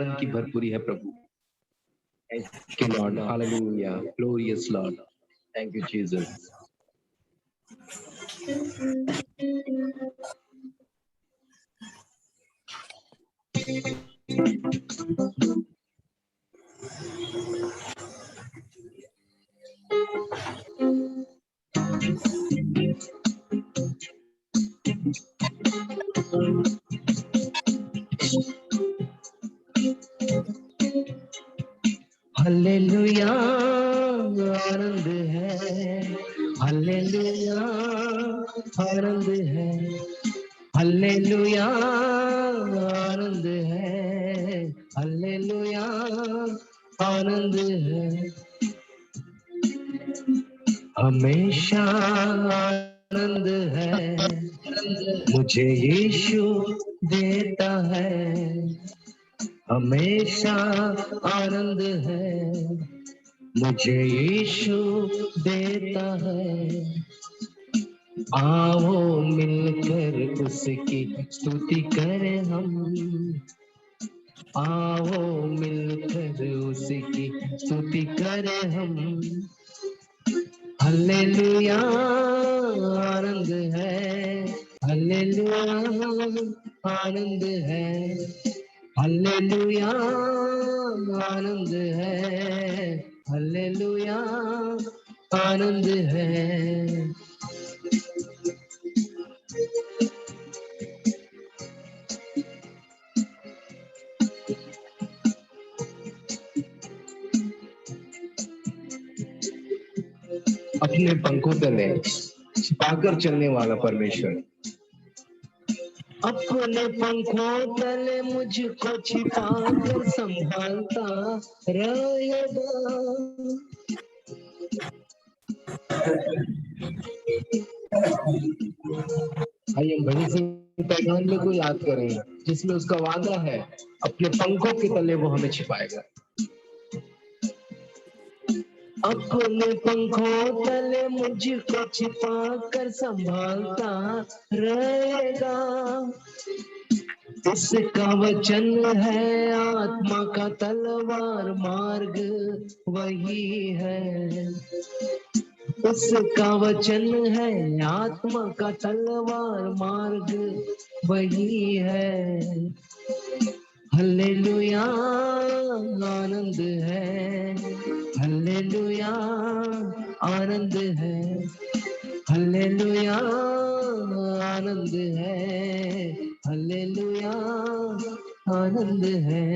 आनंद की भरपूरी है प्रभु। Thank you lord, hallelujah, glorious lord, thank you Jesus. Hallelujah आनंद है, हालेलुया आनंद है, हालेलुया आनंद है, हालेलुया आनंद है, हमेशा आनंद है, मुझे यीशु देता है, हमेशा आनंद है, मुझे यीशु देता है। आओ मिलकर उसकी स्तुति करें हम, आओ मिलकर उसकी स्तुति करें हम। हालेलुया आनंद है, हालेलुया आनंद है, हालेलुया आनंद है, हालेलुया आनंद है। अपने पंखों तले छिपाकर चलने वाला परमेश्वर, अपने पंखों तले मुझको छिपाकर संभालता रहेगा। आइए भजन सिंह पैगान को याद करें, जिसमें उसका वादा है अपने पंखों के तले वो हमें छिपाएगा। अपने पंखों तले मुझको छिपा कर संभालता रहेगा। इसका वचन है आत्मा का तलवार, मार्ग वही है। उसका वचन है आत्मा का तलवार, मार्ग वही है। हालेलुया आनंद है, हालेलुया आनंद है, हालेलुया आनंद है, हालेलुया आनंद है।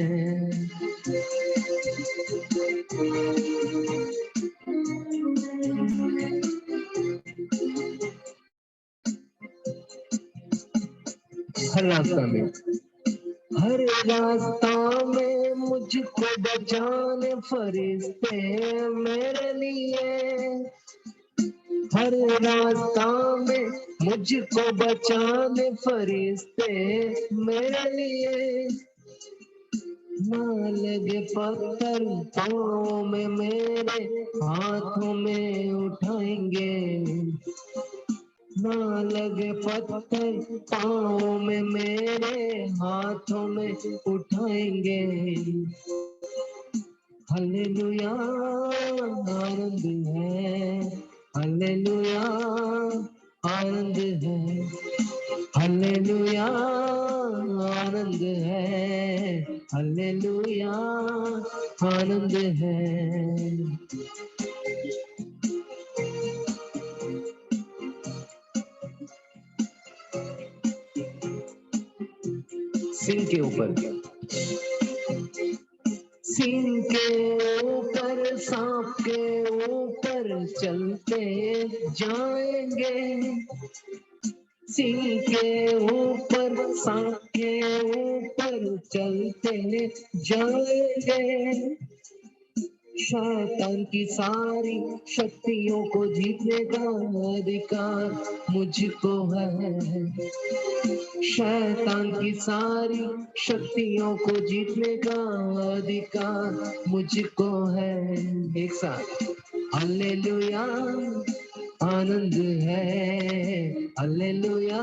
हर रास्ता में, हर रास्ता में मुझको बचाने फरिश्ते मेरे लिए। हर रास्ता में मुझको बचाने फरिश्ते मेरे लिए। ना लगे पत्थर पाँव में मेरे, हाथों में उठाएंगे। ना लगे पत्थर पाँव में मेरे, हाथों में उठाएंगे। हालेलुया आनंद है, हालेलुया आनंद है, हालेलुया आनंद है, हालेलुया आनंद है। सिंह के ऊपर, सिंह के ऊपर, सांप के ऊपर चलते जाएंगे। सिंह के ऊपर, सांप के ऊपर चलते जाएंगे। शैतान की सारी शक्तियों को जीतने का अधिकार मुझको है। शैतान की सारी शक्तियों को जीतने का अधिकार मुझको है। एक साथ हालेलुया आनंद है, हालेलुया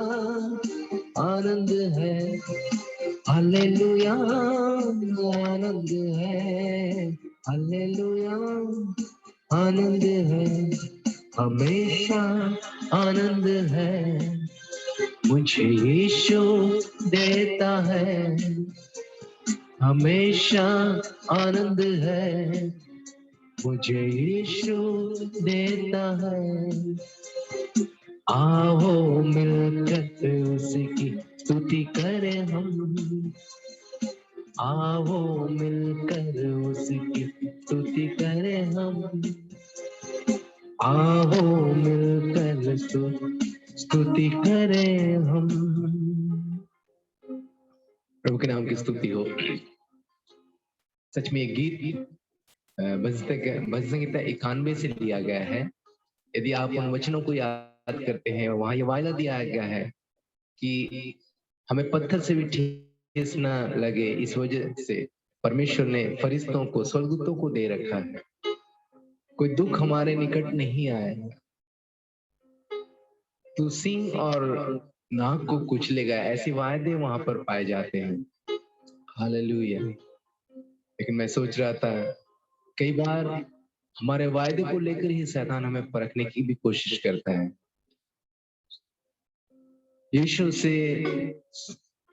आनंद है, हालेलुया आनंद है, हालेलुया आनंद है, हमेशा आनंद है, मुझे यीशु देता है, हमेशा आनंद है, मुझे यीशु देता है। आओ मिलकर उसकी स्तुति करें हम, आओ मिलकर उसकी स्तुति करें हम, आओ मिलकर स्तुति करें हम। प्रभु के नाम की स्तुति हो। सच में ये गीत भजन संहिता 91 से लिया गया है। यदि आप उन वचनों को याद करते हैं, वहां ये वायदा दिया गया है कि हमें पत्थर से भी ठेस न लगे, इस वजह से परमेश्वर ने फरिश्तों को, स्वर्गदूतों को दे रखा है, कोई दुख हमारे निकट नहीं आए। तू सिंह और नाग को कुचलेगा, ऐसे वायदे वहां पर पाए जाते हैं। हालेलुया। लेकिन मैं सोच रहा था, कई बार हमारे वायदे को लेकर ही शैतान हमें परखने की भी कोशिश करता है। यीशु से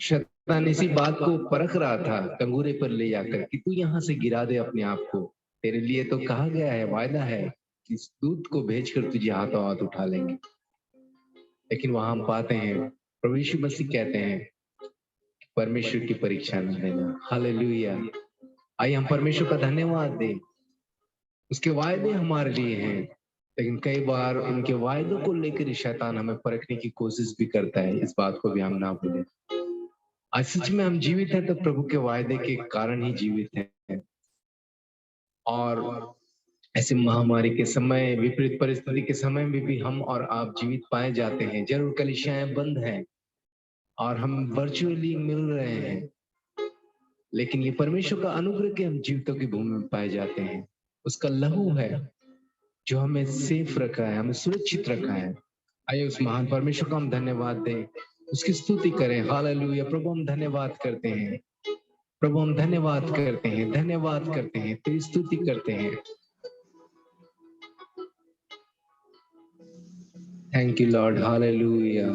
शैतान इसी बात को परख रहा था कंगूरे पर ले जाकर कि तू यहाँ से गिरा दे अपने आप को, तेरे लिए तो कहा गया है, वायदा है कि इस दूत को भेजकर तुझे हाथों हाथ उठा लेंगे। लेकिन वहां हम पाते हैं प्रभु यीशु मसीह कहते हैं परमेश्वर की परीक्षा न लेना। हालेलुया। आइए हम परमेश्वर का धन्यवाद दें, उसके वायदे हमारे लिए हैं, लेकिन कई बार उनके वायदों को लेकर शैतान हमें परखने की कोशिश भी करता है। इस बात को भी हम ना भूलें। आज सच में हम जीवित हैं तो प्रभु के वायदे के कारण ही जीवित हैं। और ऐसे महामारी के समय, विपरीत परिस्थिति के समय में भी हम और आप जीवित पाए जाते हैं। जरूर कलीसियाएं बंद हैं और हम वर्चुअली मिल रहे हैं, लेकिन ये परमेश्वर का अनुग्रह के हम जीवितों की भूमि में पाए जाते हैं। उसका लहू है जो हमें सेफ रखा है, हमें सुरक्षित रखा है। आइए उस महान परमेश्वर को हम धन्यवाद दें, उसकी स्तुति करें। हालेलुया। प्रभु हम धन्यवाद करते हैं, प्रभु हम धन्यवाद करते हैं, धन्यवाद करते हैं, तेरी स्तुति करते हैं। Thank you lord. हालेलुया।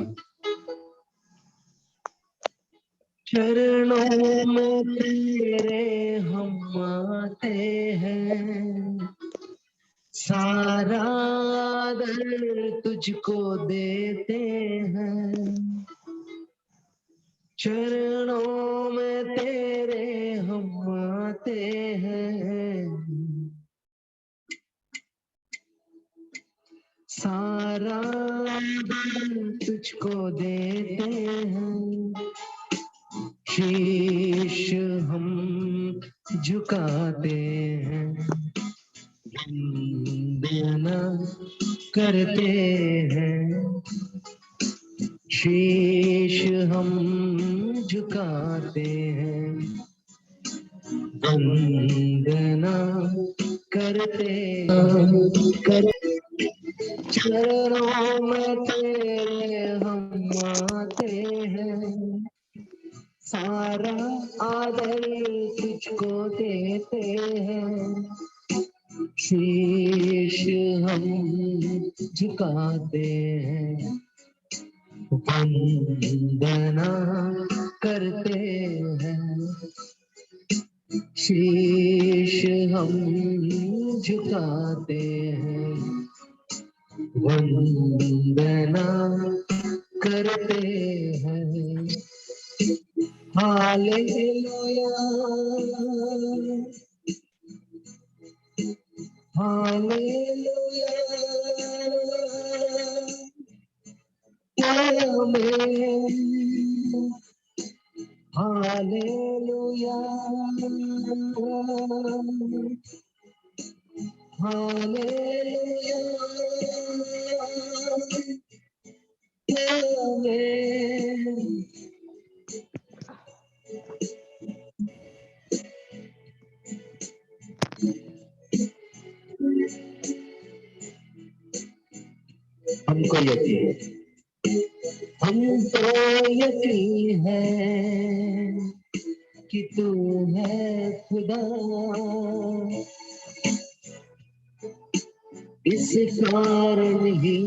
चरणों में तेरे हम आते हैं, सारा आदर तुझको देते हैं। चरणों में तेरे हम आते हैं, सारा आदर तुझको देते हैं। शीश हम झुकाते हैं, वंदना करते हैं। शीश हम झुकाते हैं, वंदना करते हैं। चरणों में तेरे हम आते हैं, सारा आदर तुझको देते हैं। शीश हम झुकाते हैं, वंदना करते हैं। शीश हम झुकाते हैं, वंदना करते हैं। हालेलुया, हालेलुया, आमीन। हालेलुया, हालेलुया, आमीन। हमको यकीन है, कि तू है खुदा, इस कारण ही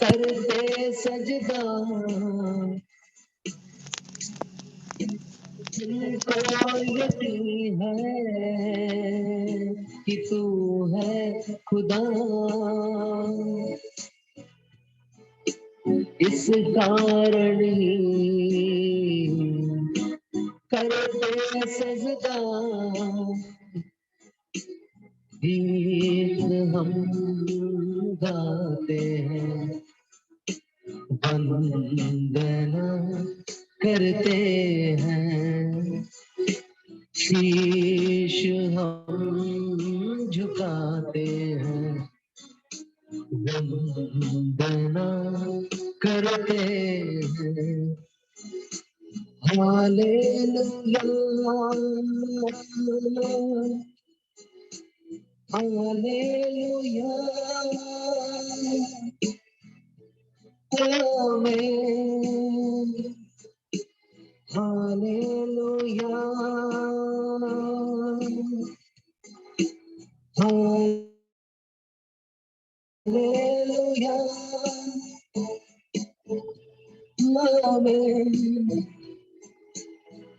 करते सजदा, जिनको यकीन है कि तू है खुदा, इस कारण ही करते सजदा, गीत हम गाते हैं, वंदना करते हैं, शीश हम झुकाते हैं, वंदना करते हैं। हालेलुया, हालेलुया, आमीन, हालेलुया, हालेलुया, आमीन।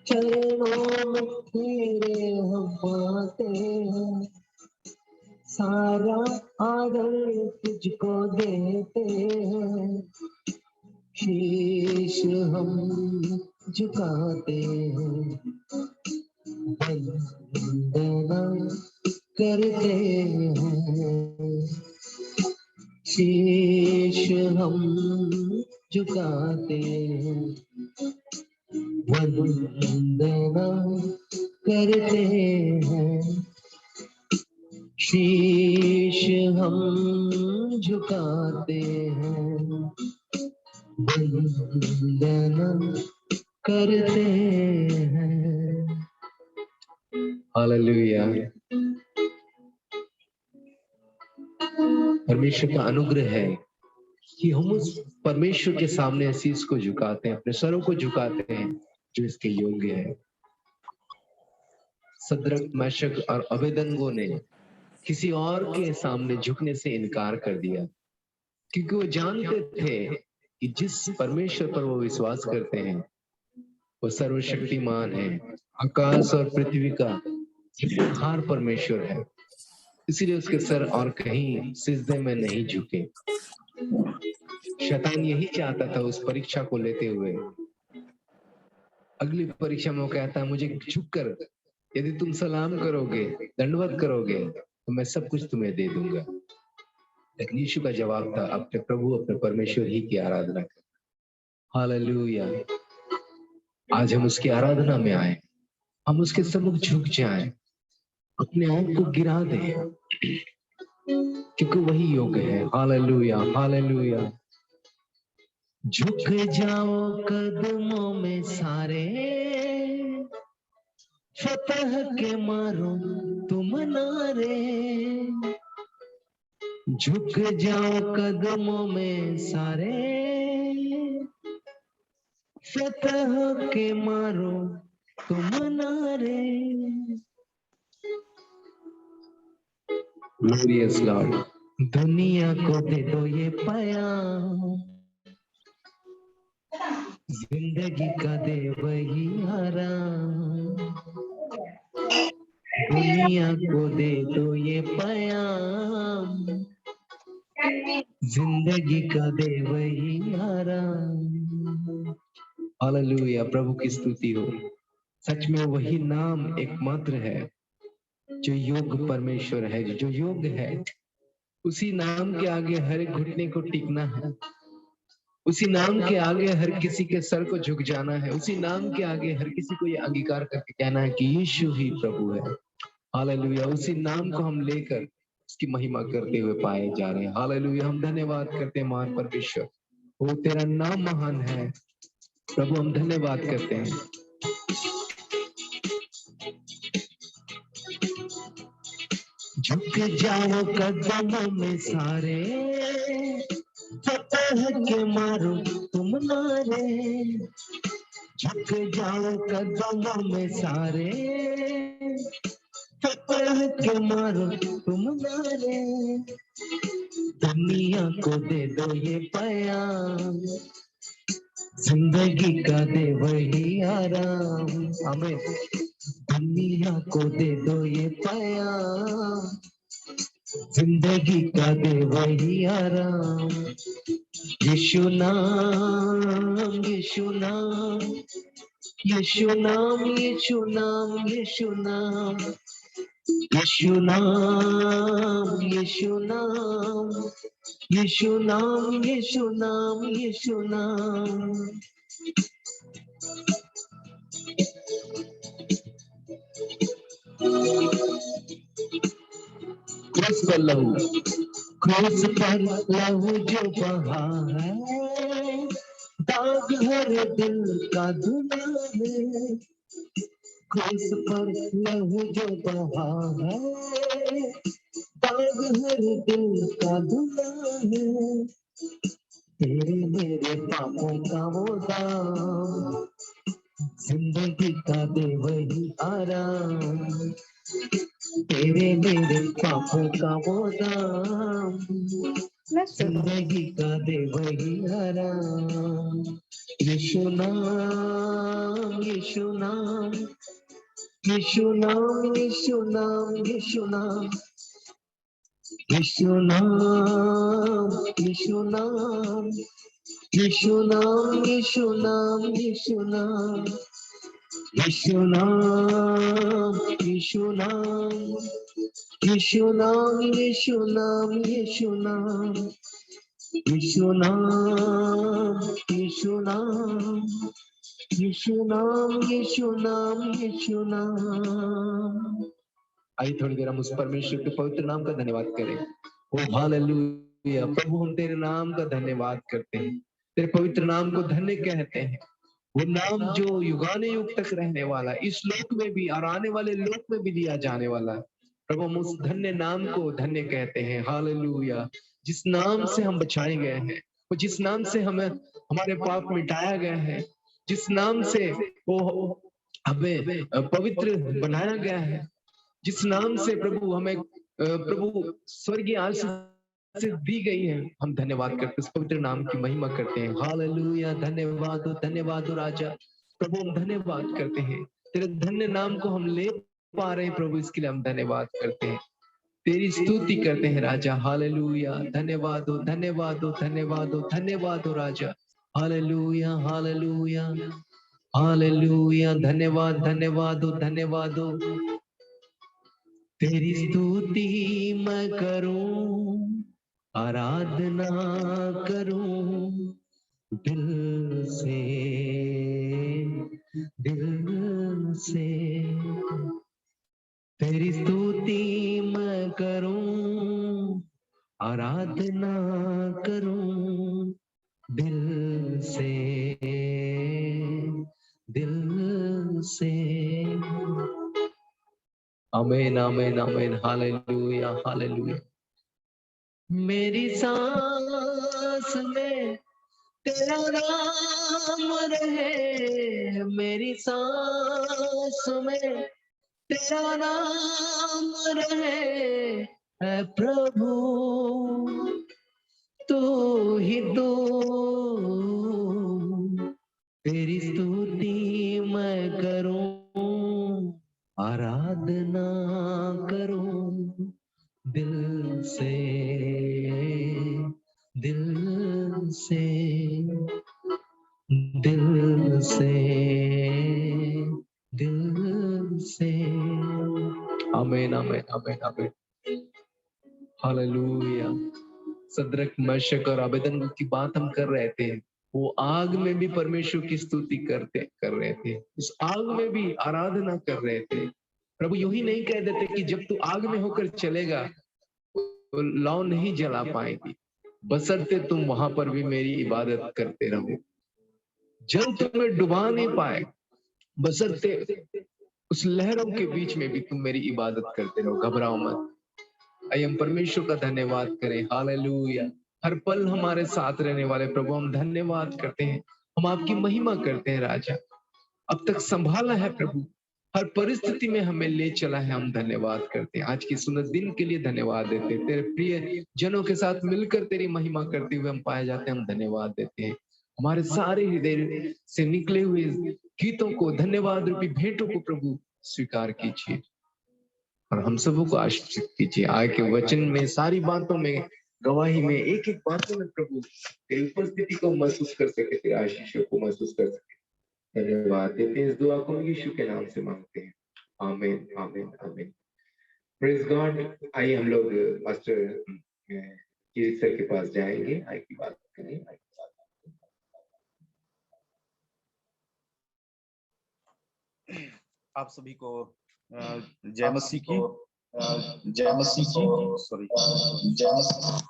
चरणों में तेरे हम आते हैं, सारा आदर तुझको देते हैं, शीश हम झुकाते हैं, वंदना करते हैं, शीश हम झुकाते हैं, वंदना करते हैं, शीश हम झुकाते हैं, वंदना करते हैं। हालेलुया। परमेश्वर का अनुग्रह है कि हम उस परमेश्वर के सामने शीश को झुकाते हैं, अपने सरों को झुकाते हैं जो इसके योग्य है। सद्रक, मेशक और अबेदनगो ने किसी और के सामने झुकने से इनकार कर दिया, क्योंकि वो जानते थे कि जिस परमेश्वर पर वो विश्वास करते हैं वो सर्वशक्तिमान है, आकाश और पृथ्वी का सृजनहार परमेश्वर है, इसीलिए उसके सर और कहीं सिजदे में नहीं झुके। शैतान यही चाहता था उस परीक्षा को लेते हुए। अगली परीक्षा में वो कहता है, मुझे झुककर यदि तुम सलाम करोगे, दंडवत करोगे, तो मैं सब कुछ तुम्हें दे दूंगा। लेकिन यीशु का जवाब था, अपने प्रभु, अपने परमेश्वर ही की आराधना कर। हालेलुया। आज हम उसकी आराधना में आए, हम उसके सम्मुख झुक जाएं, अपने आप को गिरा दें, क्योंकि वही योग्य है। Hallelujah, hallelujah. झुक जाओ कदमों में सारे, फतह के मारो तुम नारे, झुक जाओ कदमों में सारे, फतह के मारो तुम नारे। Glorious Lord, दुनिया को दे दो ये पैगाम, जिंदगी का दे वही आराम, दुनिया को दे दो ये पैगाम, जिंदगी का दे वही आराम। हालेलुया, प्रभु की स्तुति हो। सच में वही नाम एकमात्र है जो योग्य परमेश्वर है, जो योग्य है। उसी नाम के आगे हर एक घुटने को टिकना है, उसी नाम के आगे हर किसी के सर को झुक जाना है, उसी नाम के आगे हर किसी को ये अंगीकार करके कहना है कि यीशु ही प्रभु है। हालेलुया। उसी नाम को हम लेकर उसकी महिमा करते हुए पाए जा रहे हैं। हालेलुया। हम धन्यवाद करते हैं महान परमेश्वर, वो तेरा नाम महान है प्रभु। हम धन्यवाद करते हैं। झुक जाओ कदमों में सारे, फतह के मारो तुम नारे, झुक जाओ कदमों में सारे, पकड़ के मारो तुम नारे, दुनिया को दे दो ये पैगाम, जिंदगी का दे वही आराम। हमें दुनिया को दे दो ये पैगाम, जिंदगी का दे वही आराम। यीशु नाम, यीशु नाम, यीशु नाम, यीशु नाम, यीशु नाम, यीशु नाम, यीशु नाम, यीशु नाम, यीशु नाम, यीशु नाम। क्रूस पर लहू, क्रूस पर लहू जो बहा है, दाग हर दिल का धुला है। क्रूस पर लहू जो बहा है, दाग हर दिल का धुला है। तेरे मेरे पापों का वो दाम, जिंदगी का दे वही आराम। तेरे मेरे पापों का वो दाम, जिंदगी का दे वही आराम। यीशु नाम, यीशु नाम, यीशु नाम, यीशु नाम, यीशु नाम, यीशु नाम, यीशु नाम, यीशु नाम, यीशु नाम, यीशु नाम, यीशु नाम, यीशु नाम, यीशु नाम, यीशु नाम, यीशु नाम, यीशु नाम, यीशु नाम, यीशु नाम, यीशु नाम, यीशु नाम। आइए थोड़ी देर हम उस परमेश्वर के पवित्र नाम का धन्यवाद करें। ओ हालेलुया। प्रभु हम तेरे नाम का धन्यवाद करते हैं, तेरे पवित्र नाम को धन्य कहते हैं। वो नाम जो युगाने युग तक रहने वाला, इस लोक में भी और आने वाले लोक में भी लिया जाने वाला। प्रभु हम उस धन्य नाम को धन्य कहते हैं। हालेलुया। जिस नाम से हम बचाए गए हैं, वो जिस नाम से हमें हमारे पाप मिटाया गया है, जिस नाम से वो हमें पवित्र बनाया गया है, जिस नाम से प्रभु हमें प्रभु स्वर्गीय आशीष से दी गई है, हम धन्यवाद करते हैं, इस पवित्र नाम की महिमा करते हैं। हालेलुया। धन्यवाद हो, धन्यवाद हो राजा। प्रभु हम धन्यवाद करते हैं, तेरे धन्य नाम को हम ले पा रहे हैं प्रभु, इसके लिए हम धन्यवाद करते हैं, तेरी स्तुति करते हैं राजा। हालेलुया। धन्यवाद हो, धन्यवाद हो, धन्यवाद हो, धन्यवाद हो राजा। Hallelujah, hallelujah, hallelujah. धन्यवाद, धन्यवाद हो, धन्यवाद हो। तेरी स्तुति मैं करूं, आराधना करूं दिल से, दिल से। तेरी स्तुति मैं करूं, आराधना करूं दिल से, दिल से। आमीन, आमीन, आमीन। Hallelujah, hallelujah. मेरी सांस में तेरा नाम रहे, मेरी सांस में तेरा नाम रहे, है प्रभु तू ही तू। तेरी स्तुति मैं करूं, आराधना करूं दिल से, दिल से, दिल से, दिल से। आमीन, आमीन, आमीन, आमीन। हालेलुया। सद्रक, मेशक और अबेदनगो की बात हम कर रहे थे, वो आग में भी परमेश्वर की स्तुति कर रहे थे, उस आग में भी आराधना कर रहे थे। प्रभु यूं ही नहीं कह देते कि जब तू आग में होकर चलेगा तो लौ नहीं जला पाएगी, बशर्ते तुम वहां पर भी मेरी इबादत करते रहो। जल तुम्हें डुबा नहीं पाए, बशर्ते उस लहरों के बीच में भी तुम मेरी इबादत करते रहो, घबराओ मत। आइए हम परमेश्वर का धन्यवाद करें। हालेलुया। हर पल हमारे साथ रहने वाले प्रभु हम धन्यवाद करते हैं, हम आपकी महिमा करते हैं राजा। अब तक संभाला है प्रभु, हर परिस्थिति में हमें ले चला है, हम धन्यवाद करते हैं। आज के सुंदर दिन के लिए धन्यवाद देते हैं। तेरे प्रिय जनों के साथ मिलकर तेरी महिमा करते हुए हम पाए जाते हैं, हम धन्यवाद देते हैं। हमारे सारे हृदय से निकले हुए गीतों को, धन्यवाद रूपी भेंटों को प्रभु स्वीकार कीजिए और हम सबों को आशीषित कीजिए। आय के वचन में, सारी बातों में, गवाही में, एक एक बातों में प्रभु तेरी उपस्थिति को महसूस कर सके, तेरे आशीषों को महसूस कर सके। धन्यवाद देते हैं। इस दुआ को यीशु के नाम से मांगते हैं। आमीन, आमीन, आमीन। Praise God. आइए हम लोग पास्टर कीर्ति सर के पास जाएंगे, आय की बात करें। आप सभी को जय मसीह की, जय मसीह की, सॉरी जय मसीह,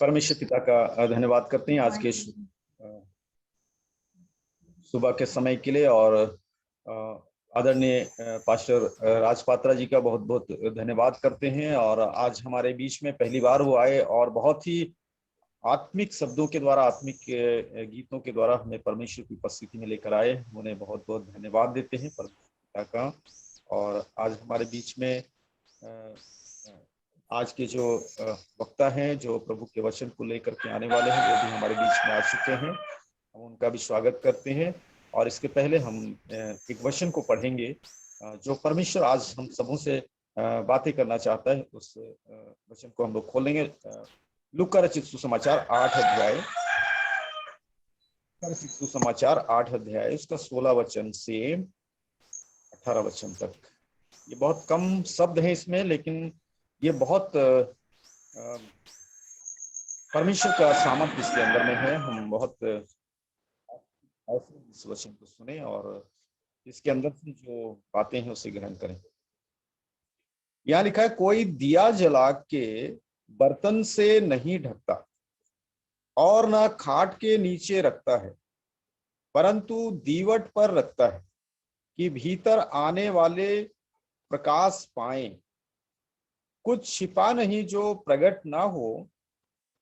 परमेश्वर पिता का धन्यवाद करते हैं आज के सुबह के समय के लिए, और आदरणीय पास्टर राज पात्रा जी का बहुत बहुत धन्यवाद करते हैं। और आज हमारे बीच में पहली बार वो आए और बहुत ही आत्मिक शब्दों के द्वारा, आत्मिक गीतों के द्वारा हमें परमेश्वर की उपस्थिति में लेकर आए। उन्हें बहुत बहुत धन्यवाद देते हैं परमेश्वर पिता का। और आज हमारे बीच में आज के जो वक्ता हैं, जो प्रभु के वचन को लेकर के आने वाले हैं, वो भी हमारे बीच में आ चुके हैं। हम उनका भी स्वागत करते हैं। और इसके पहले हम एक वचन को पढ़ेंगे जो परमेश्वर आज हम सबों से बातें करना चाहता है। उस वचन को हम लोग खोलेंगे। लूका रचित सुसमाचार 8 अध्याय, सुसमाचार 8 अध्याय, उसका 16 वचन से 18 वचन तक। ये बहुत कम शब्द है इसमें, लेकिन ये बहुत परमेश्वर का सामर्थ इसके अंदर में है। हम बहुत इस वचन को सुने और इसके अंदर से जो बातें हैं उसे ग्रहण करें। यहाँ लिखा है, कोई दिया जला के बर्तन से नहीं ढकता और ना खाट के नीचे रखता है, परंतु दीवट पर रखता है कि भीतर आने वाले प्रकाश पाएं। कुछ छिपा नहीं जो प्रकट ना हो,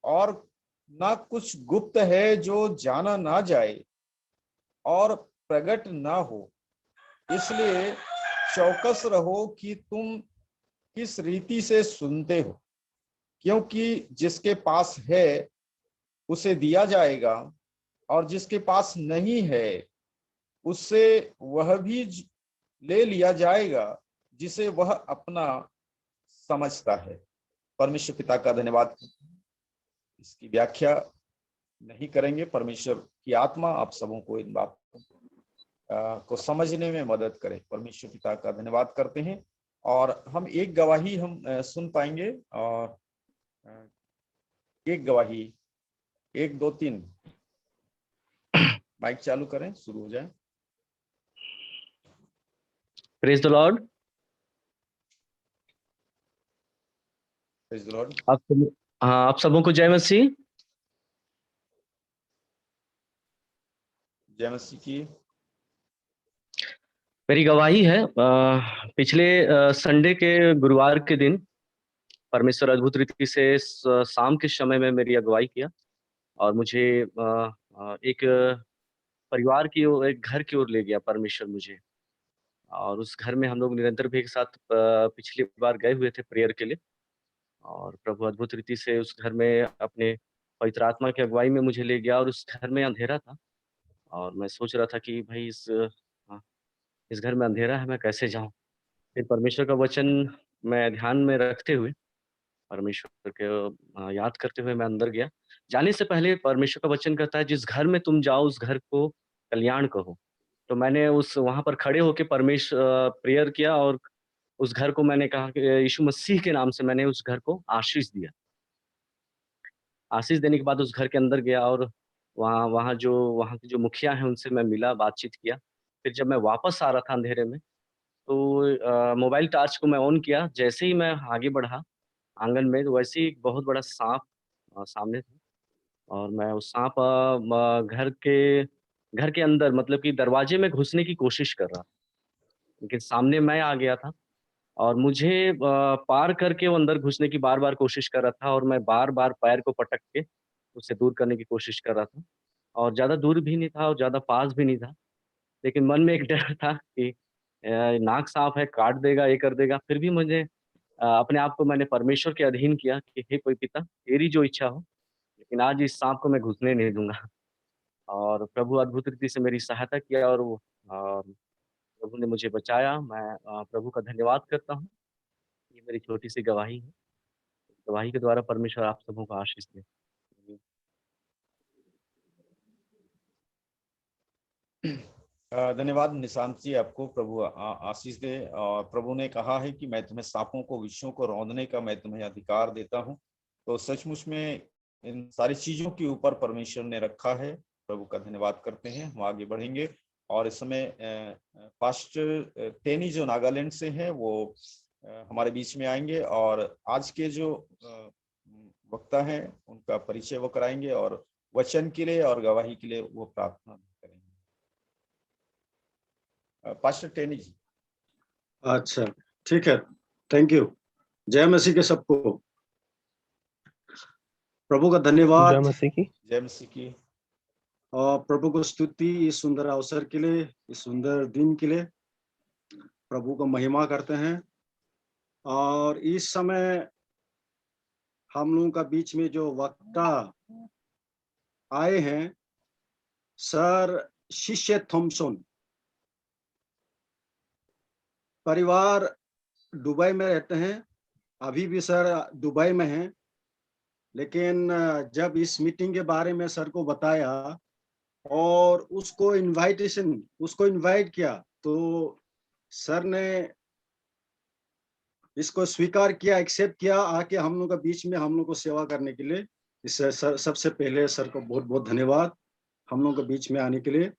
और ना कुछ गुप्त है जो जाना ना जाए और प्रकट ना हो। इसलिए चौकस रहो कि तुम किस रीति से सुनते हो, क्योंकि जिसके पास है उसे दिया जाएगा, और जिसके पास नहीं है उससे वह भी ले लिया जाएगा जिसे वह अपना समझता है। परमेश्वर पिता का धन्यवाद। इसकी व्याख्या नहीं करेंगे। परमेश्वर की आत्मा आप सबों को इन बातों को समझने में मदद करे। परमेश्वर पिता का धन्यवाद करते हैं। और हम एक गवाही हम सुन पाएंगे, और एक गवाही, 1 2 3 माइक चालू करें, शुरू हो जाए। Praise the Lord. Praise the Lord. आप सबों को जय मसीह। जय मसीह की। मेरी गवाही है, पिछले संडे के गुरुवार के दिन परमेश्वर अद्भुत रीति से शाम के समय में मेरी अगुवाई किया और मुझे एक परिवार की ओर, एक घर की ओर ले गया परमेश्वर मुझे। और उस घर में हम लोग निरंतर भी एक साथ पिछली बार गए हुए थे प्रेयर के लिए, और प्रभु अद्भुत रीति से उस घर में अपने पवित्र आत्मा की अगुवाई में मुझे ले गया। और उस घर में अंधेरा था और मैं सोच रहा था कि भाई इस घर में अंधेरा है, मैं कैसे जाऊं। फिर परमेश्वर का वचन मैं ध्यान में रखते हुए, परमेश्वर के याद करते हुए मैं अंदर गया। जाने से पहले परमेश्वर का वचन कहता है, जिस घर में तुम जाओ उस घर को कल्याण कहो। तो मैंने उस वहां पर खड़े होकर प्रेयर किया और उस घर को मैंने कहा कि यीशु मसीह के नाम से मैंने उस घर को आशीष दिया। आशीष देने के बाद उस घर के अंदर गया और वहाँ के जो मुखिया हैं उनसे मैं मिला, बातचीत किया। फिर जब मैं वापस आ रहा था अंधेरे में, तो मोबाइल टॉर्च को मैं ऑन किया। जैसे ही मैं आगे बढ़ा आंगन में, तो वैसे ही एक बहुत बड़ा सांप सामने था और मैं उस सांप घर के अंदर मतलब कि दरवाजे में घुसने की कोशिश कर रहा था, लेकिन सामने मैं आ गया था और मुझे पार करके वो अंदर घुसने की बार-बार कोशिश कर रहा था और मैं बार-बार पैर को पटक के उससे दूर करने की कोशिश कर रहा था और ज़्यादा दूर भी नहीं था और ज़्यादा पास भी नहीं था। लेकिन मन में एक डर था कि नाग साँप है, काट देगा, ये कर देगा। फिर भी मुझे अपने आप को मैंने परमेश्वर के अधीन किया कि हे कोई पिता, तेरी जो इच्छा हो, लेकिन आज इस साँप को मैं घुसने नहीं दूँगा। और प्रभु अद्भुत रीति से मेरी सहायता किया और वो प्रभु ने मुझे बचाया। मैं प्रभु का धन्यवाद करता हूँ। ये मेरी छोटी-सी गवाही है। गवाही के द्वारा परमेश्वर आप सबों को आशीष दे। धन्यवाद निशांत जी, आपको प्रभु आशीष दे। और प्रभु ने कहा है कि मैं तुम्हें सांपों को, विषयों को रौंदने का मैं तुम्हें अधिकार देता हूँ। तो सचमुच में इन सारी चीजों के ऊपर परमेश्वर ने रखा है। प्रभु का धन्यवाद करते हैं। हम आगे बढ़ेंगे और इस समय पास्टर टेनी जो नागालैंड से हैं वो हमारे बीच में आएंगे और आज के जो वक्ता हैं उनका परिचय वो कराएंगे और वचन के लिए और गवाही के लिए वो प्रार्थना करेंगे। पास्टर टेनी जी। अच्छा, ठीक है, थैंक यू। जय मसीह के सबको। प्रभु का धन्यवाद। जय मसीह की। जय मसीह की। और प्रभु को स्तुति इस सुंदर अवसर के लिए, इस सुंदर दिन के लिए प्रभु को महिमा करते हैं। और इस समय हम लोगों का बीच में जो वक्ता आए हैं, सर शिष्य थॉमसन, परिवार दुबई में रहते हैं, अभी भी सर दुबई में हैं। लेकिन जब इस मीटिंग के बारे में सर को बताया और उसको इनवाइट किया तो सर ने इसको स्वीकार किया, एक्सेप्ट किया, आके हम लोग के बीच में हम लोग को सेवा करने के लिए। इस सबसे पहले सर को बहुत बहुत धन्यवाद हम लोग के बीच में आने के लिए।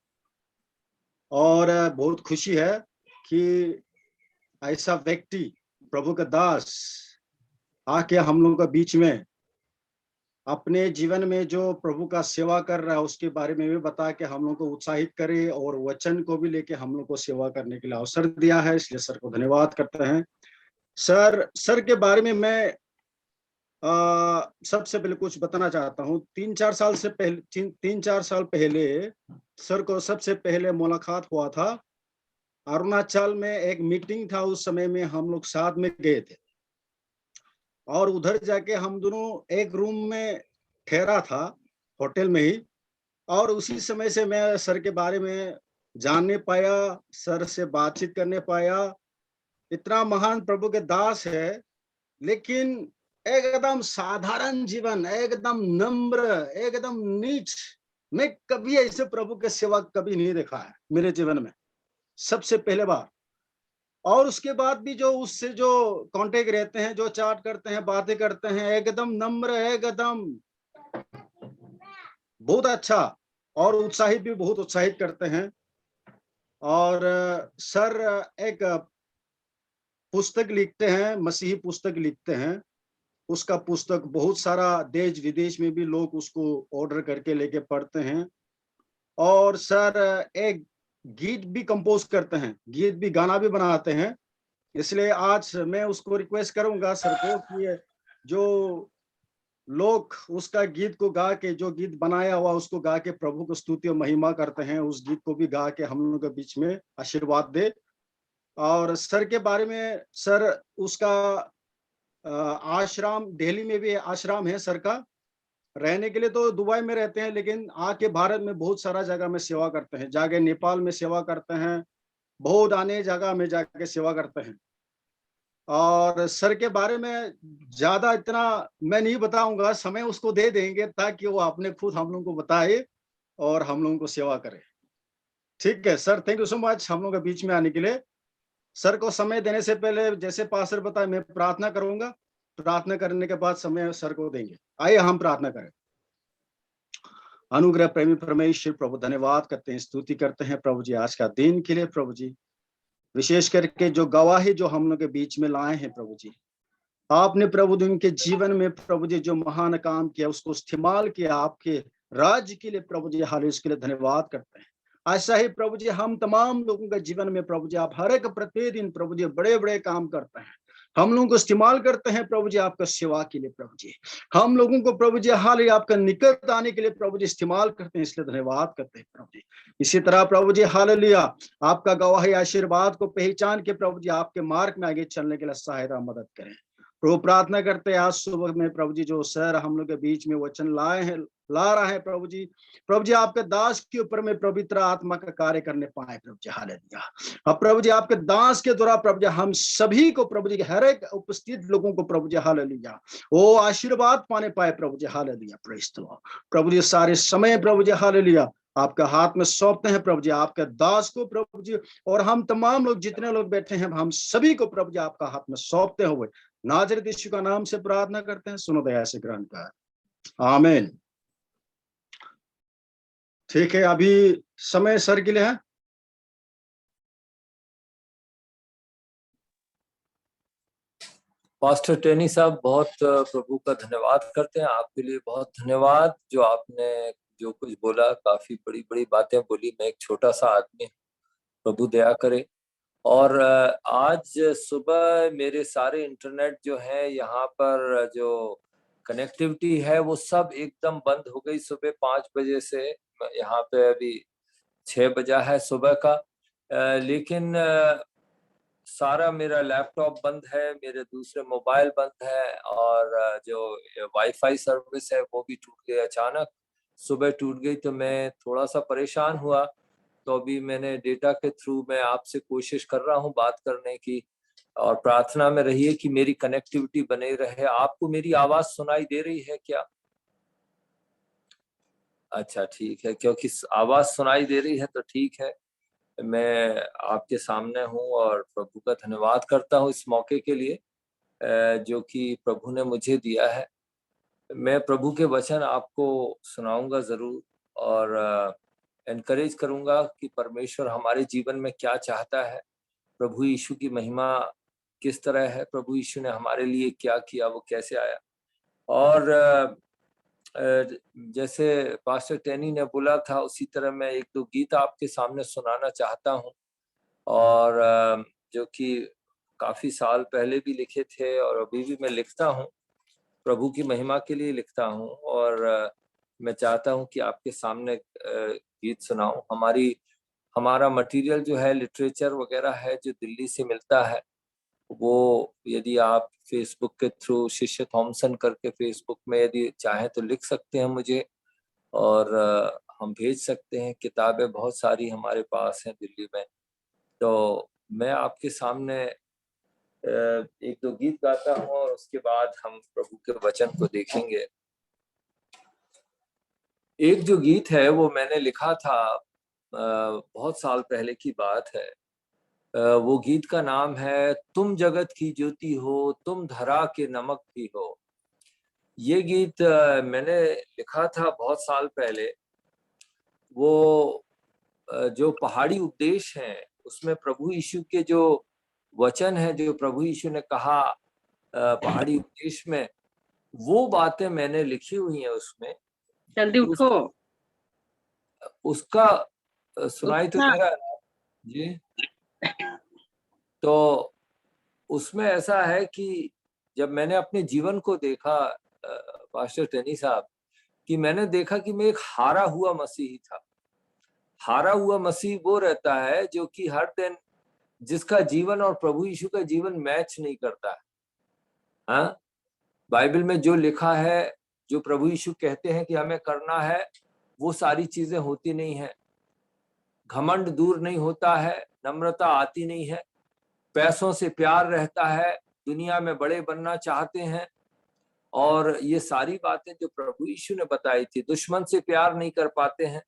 और बहुत खुशी है कि ऐसा व्यक्ति, प्रभु का दास, आके हम लोग के बीच में अपने जीवन में जो प्रभु का सेवा कर रहा है उसके बारे में भी बता के हम लोग को उत्साहित करे और वचन को भी लेके हम लोग को सेवा करने के लिए अवसर दिया है, इसलिए सर को धन्यवाद करते हैं। सर के बारे में मैं सबसे पहले कुछ बताना चाहता हूँ। 3-4 साल पहले सर को सबसे पहले मुलाकात हुआ था। अरुणाचल में एक मीटिंग था, उस समय में हम लोग साथ में गए थे और उधर जाके हम दोनों एक रूम में ठहरा था, होटल में ही। और उसी समय से मैं सर के बारे में जानने पाया, सर से बातचीत करने पाया। इतना महान प्रभु के दास है, लेकिन एकदम साधारण जीवन, एकदम नम्र, एकदम नीच। मैं कभी ऐसे प्रभु के सेवा कभी नहीं देखा है मेरे जीवन में, सबसे पहले बार। और उसके बाद भी जो उससे जो कांटेक्ट रहते हैं, जो चैट करते हैं, बातें करते हैं, एकदम नम्र, एकदम बहुत अच्छा और उत्साहित भी बहुत उत्साहित करते हैं। और सर एक पुस्तक लिखते हैं, मसीही पुस्तक लिखते हैं। उसका पुस्तक बहुत सारा देश विदेश में भी लोग उसको ऑर्डर करके लेके पढ़ते हैं। और सर एक गीत भी कंपोज करते हैं, गीत भी, गाना भी बनाते हैं। इसलिए आज मैं उसको रिक्वेस्ट करूंगा सर को कि जो लोग उसका गीत को गा के, जो गीत बनाया हुआ उसको गा के प्रभु को स्तुति और महिमा करते हैं, उस गीत को भी गा के हम लोगों के बीच में आशीर्वाद दे। और सर के बारे में, सर उसका आश्रम, दिल्ली में भी आश्रम है सर का। रहने के लिए तो दुबई में रहते हैं, लेकिन आके भारत में बहुत सारा जगह में सेवा करते हैं। जाके नेपाल में सेवा करते हैं, बहुत आने जगह में जाके सेवा करते हैं। और सर के बारे में ज्यादा इतना मैं नहीं बताऊंगा, समय उसको दे देंगे ताकि वो अपने खुद हम लोगों को बताए और हम लोगों को सेवा करे। ठीक है sir, thank you so much हम लोग के बीच में आने के लिए। सर को समय देने से पहले, जैसे पास्टर बताए, मैं प्रार्थना करूंगा। प्रार्थना करने के बाद समय सर को देंगे। आइए हम प्रार्थना करें। अनुग्रह प्रेमी परमेश्वर प्रभु, धन्यवाद करते हैं, स्तुति करते हैं प्रभु जी आज का दिन के लिए। प्रभु जी विशेष करके जो गवाही जो हम लोग के बीच में लाए हैं प्रभु जी, आपने प्रभु जी उनके जीवन में प्रभु जी जो महान काम किया उसको इस्तेमाल किया आपके राज्य के लिए प्रभु जी, हाल इसके लिए धन्यवाद करते हैं। ऐसा ही प्रभु जी हम तमाम लोगों के जीवन में प्रभु जी आप हर एक प्रतिदिन प्रभु जी बड़े बड़े काम करते हैं, हम लोगों को इस्तेमाल करते हैं प्रभु जी आपका सेवा के लिए प्रभु जी, हम लोगों को प्रभु जी हाल ही आपका निकट आने के लिए प्रभु जी इस्तेमाल करते हैं, इसलिए धन्यवाद करते हैं प्रभु जी। इसी तरह प्रभु जी हालेलुया आपका गवाही आशीर्वाद को पहचान के प्रभु जी आपके मार्ग में आगे चलने के लिए सहायता मदद करें। प्रभु प्रार्थना करते हैं आज सुबह में प्रभु जी जो सर हम लोग के बीच में वचन ला रहा है प्रभु जी आपके दास के ऊपर में पवित्र आत्मा का कार्य करने पाए प्रभु जी, हालेलुया। अब प्रभु जी आपके दास के द्वारा प्रभु जी हम सभी को प्रभु जी हर एक उपस्थित लोगों को प्रभु जी हालेलुया वो आशीर्वाद पाने पाए प्रभु जी, हालेलुया। Praise the lord. प्रभु जी सारे समय प्रभु जी हालेलुया आपके हाथ में सौंपते हैं प्रभु जी, आपके दास को प्रभु जी, और हम तमाम लोग जितने लोग बैठे हैं हम सभी को प्रभु जी आपका हाथ में सौंपते हुए नाज़रेत यीशु का नाम से प्रार्थना करते हैं, सुनो दया से ग्रहण कर, आमीन। ठीक है, अभी समय सर के लिए है। पास्टर टेनी साहब बहुत प्रभु का धन्यवाद करते हैं, आपके लिए बहुत धन्यवाद। जो आपने जो कुछ बोला काफी बड़ी बड़ी बातें बोली। मैं एक छोटा सा आदमी, प्रभु दया करे। और आज सुबह मेरे सारे इंटरनेट जो है यहाँ पर जो कनेक्टिविटी है वो सब एकदम बंद हो गई सुबह 5 बजे से। यहाँ पे अभी 6 बजा है सुबह का, लेकिन सारा मेरा लैपटॉप बंद है, मेरे दूसरे मोबाइल बंद है, और जो वाईफाई सर्विस है वो भी टूट गई, अचानक सुबह टूट गई। तो मैं थोड़ा सा परेशान हुआ, तो अभी मैंने डेटा के थ्रू मैं आपसे कोशिश कर रहा हूँ बात करने की, और प्रार्थना में रहिए कि मेरी कनेक्टिविटी बने रहे। आपको मेरी आवाज सुनाई दे रही है क्या? अच्छा ठीक है, क्योंकि आवाज सुनाई दे रही है तो ठीक है। मैं आपके सामने हूँ और प्रभु का धन्यवाद करता हूँ इस मौके के लिए जो कि प्रभु ने मुझे दिया है। मैं प्रभु के वचन आपको सुनाऊंगा जरूर, और एनकरेज करूंगा कि परमेश्वर हमारे जीवन में क्या चाहता है, प्रभु यीशु की महिमा किस तरह है, प्रभु यीशु ने हमारे लिए क्या किया, वो कैसे आया। और जैसे पास्टर टेनी ने बोला था उसी तरह मैं एक दो गीत आपके सामने सुनाना चाहता हूँ, और जो कि काफी साल पहले भी लिखे थे और अभी भी मैं लिखता हूँ, प्रभु की महिमा के लिए लिखता हूँ। और मैं चाहता हूँ कि आपके सामने गीत सुनाऊं। हमारा मटेरियल जो है, लिटरेचर वगैरह है जो दिल्ली से मिलता है, वो यदि आप फेसबुक के थ्रू शिष्य थॉमसन करके फेसबुक में यदि चाहें तो लिख सकते हैं मुझे, और हम भेज सकते हैं। किताबें बहुत सारी हमारे पास हैं दिल्ली में। तो मैं आपके सामने एक दो गीत गाता हूँ और उसके बाद हम प्रभु के वचन को देखेंगे। एक जो गीत है वो मैंने लिखा था, बहुत साल पहले की बात है। वो गीत का नाम है तुम जगत की ज्योति हो, तुम धरा के नमक भी हो। ये गीत मैंने लिखा था बहुत साल पहले। वो जो पहाड़ी उपदेश हैं उसमें प्रभु यीशु के जो वचन है, जो प्रभु यीशु ने कहा पहाड़ी उपदेश में, वो बातें मैंने लिखी हुई हैं उसमें। जल्दी उठो। उसका सुनाई तो दे रहा है जी। तो उसमें ऐसा है कि जब मैंने अपने जीवन को देखा पास्टर टेनी साहब, कि मैंने देखा कि मैं एक हारा हुआ मसीही था। हारा हुआ मसीह वो रहता है जो कि हर दिन जिसका जीवन और प्रभु यीशु का जीवन मैच नहीं करता है। हाँ, बाइबल में जो लिखा है, जो प्रभु यीशु कहते हैं कि हमें करना है, वो सारी चीजें होती नहीं है। घमंड दूर नहीं होता है, नम्रता आती नहीं है, पैसों से प्यार रहता है, दुनिया में बड़े बनना चाहते हैं, और ये सारी बातें जो प्रभु यीशु ने बताई थी, दुश्मन से प्यार नहीं कर पाते हैं।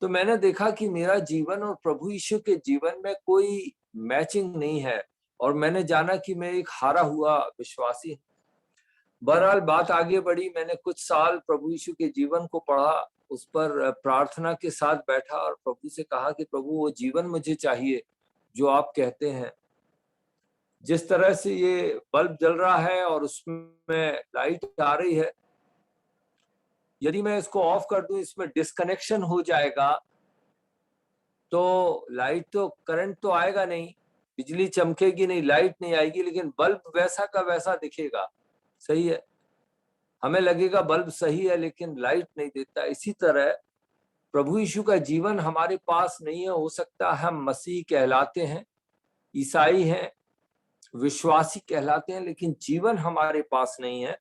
तो मैंने देखा कि मेरा जीवन और प्रभु यीशु के जीवन में कोई मैचिंग नहीं है, और मैंने जाना कि मैं एक हारा हुआ विश्वासी हूं। बहरहाल बात आगे बढ़ी, मैंने कुछ साल प्रभु यीशु के जीवन को पढ़ा, उस पर प्रार्थना के साथ बैठा और प्रभु से कहा कि प्रभु वो जीवन मुझे चाहिए जो आप कहते हैं, जिस तरह से ये बल्ब जल रहा है और उसमें लाइट आ रही है, यदि मैं इसको ऑफ कर दूं, इसमें डिस्कनेक्शन हो जाएगा तो लाइट तो, करंट तो आएगा नहीं, बिजली चमकेगी नहीं, लाइट नहीं आएगी, लेकिन बल्ब वैसा का वैसा दिखेगा। सही है, हमें लगेगा बल्ब सही है लेकिन लाइट नहीं देता। इसी तरह प्रभु यीशु का जीवन हमारे पास नहीं है। हो सकता है हम मसीह कहलाते हैं, ईसाई हैं, विश्वासी कहलाते हैं, लेकिन जीवन हमारे पास नहीं है।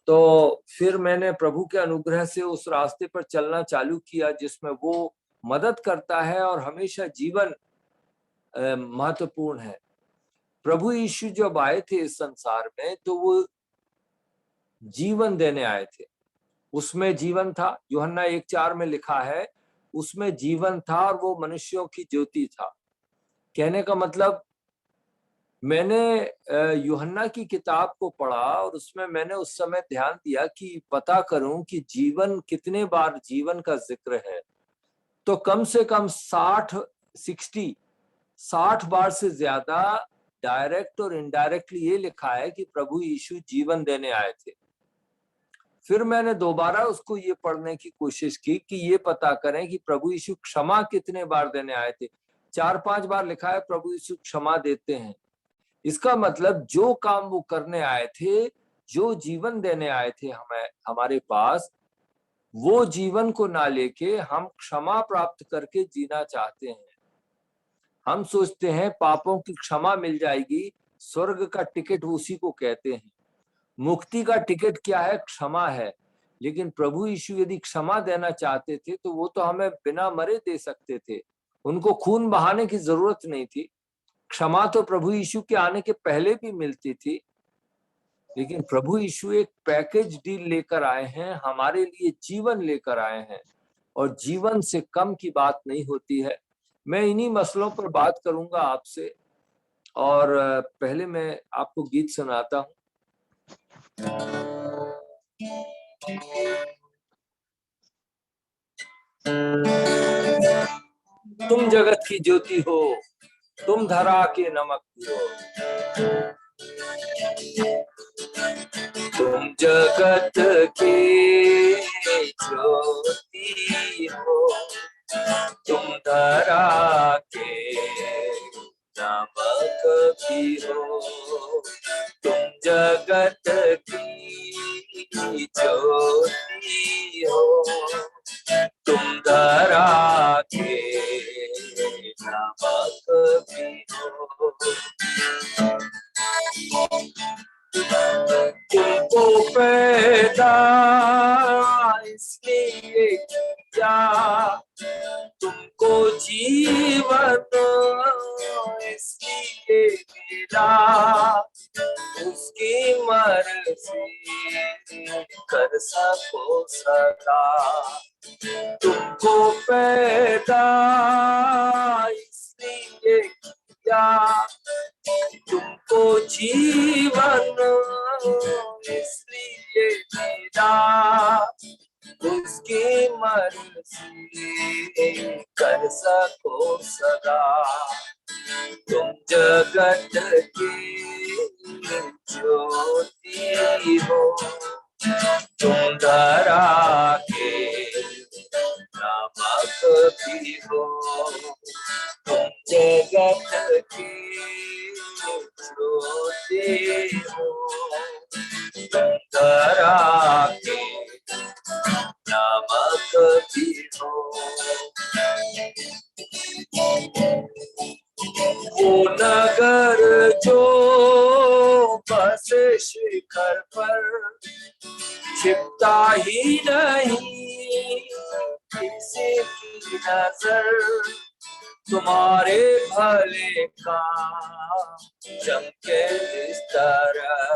तो फिर मैंने प्रभु के अनुग्रह से उस रास्ते पर चलना चालू किया जिसमें वो मदद करता है और हमेशा जीवन महत्वपूर्ण है। प्रभु यीशु जब आए थे इस संसार में तो वो जीवन देने आए थे। उसमें जीवन था, यूहन्ना 1:4 में लिखा है, उसमें जीवन था और वो मनुष्यों की ज्योति था। कहने का मतलब, मैंने यूहन्ना की किताब को पढ़ा और उसमें मैंने उस समय ध्यान दिया कि पता करूं कि जीवन कितने बार जीवन का जिक्र है। तो कम से कम 60 बार से ज्यादा डायरेक्ट और इनडायरेक्टली ये लिखा है कि प्रभु यीशु जीवन देने आए थे। फिर मैंने दोबारा उसको ये पढ़ने की कोशिश की कि ये पता करें कि प्रभु यीशु क्षमा कितने बार देने आए थे। 4-5 बार लिखा है प्रभु यीशु क्षमा देते हैं। इसका मतलब जो काम वो करने आए थे, जो जीवन देने आए थे हमारे पास, वो जीवन को ना लेके हम क्षमा प्राप्त करके जीना चाहते हैं। हम सोचते हैं पापों की क्षमा मिल जाएगी, स्वर्ग का टिकट उसी को कहते हैं। मुक्ति का टिकट क्या है? क्षमा है। लेकिन प्रभु यीशु यदि क्षमा देना चाहते थे तो वो तो हमें बिना मरे दे सकते थे, उनको खून बहाने की जरूरत नहीं थी। क्षमा तो प्रभु यीशु के आने के पहले भी मिलती थी, लेकिन प्रभु यीशु एक पैकेज डील लेकर आए हैं, हमारे लिए जीवन लेकर आए हैं, और जीवन से कम की बात नहीं होती है। मैं इन्हीं मसलों पर बात करूंगा आपसे, और पहले मैं आपको गीत सुनाता हूं। तुम जगत की ज्योति हो, तुम धरा के नमक हो, तुम जगत की ज्योति हो, तुम धरा के नमक भी हो, तुम जगत की ज्योति हो, तुम धरा के नमक भी हो। तुमको पैदा इसलिए किया, तुमको जीवन इसलिए मिला, उसकी मर्जी कर सको सदा। तुमको पैदा इसलिए किया, तुमको जीवन इसलिए मिला, उसकी मर्जी कर सको सदा। तुम जगत की ज्योति हो, तुम धरा के नमक भी हो, तुम जगत की ज्योति हो, तुम धरा के नमक भी हो। वो नगर जो बसे शिखर पर, छिपता ही नहीं किसी की नजर, तुम्हारे भले का चमके इस तरह।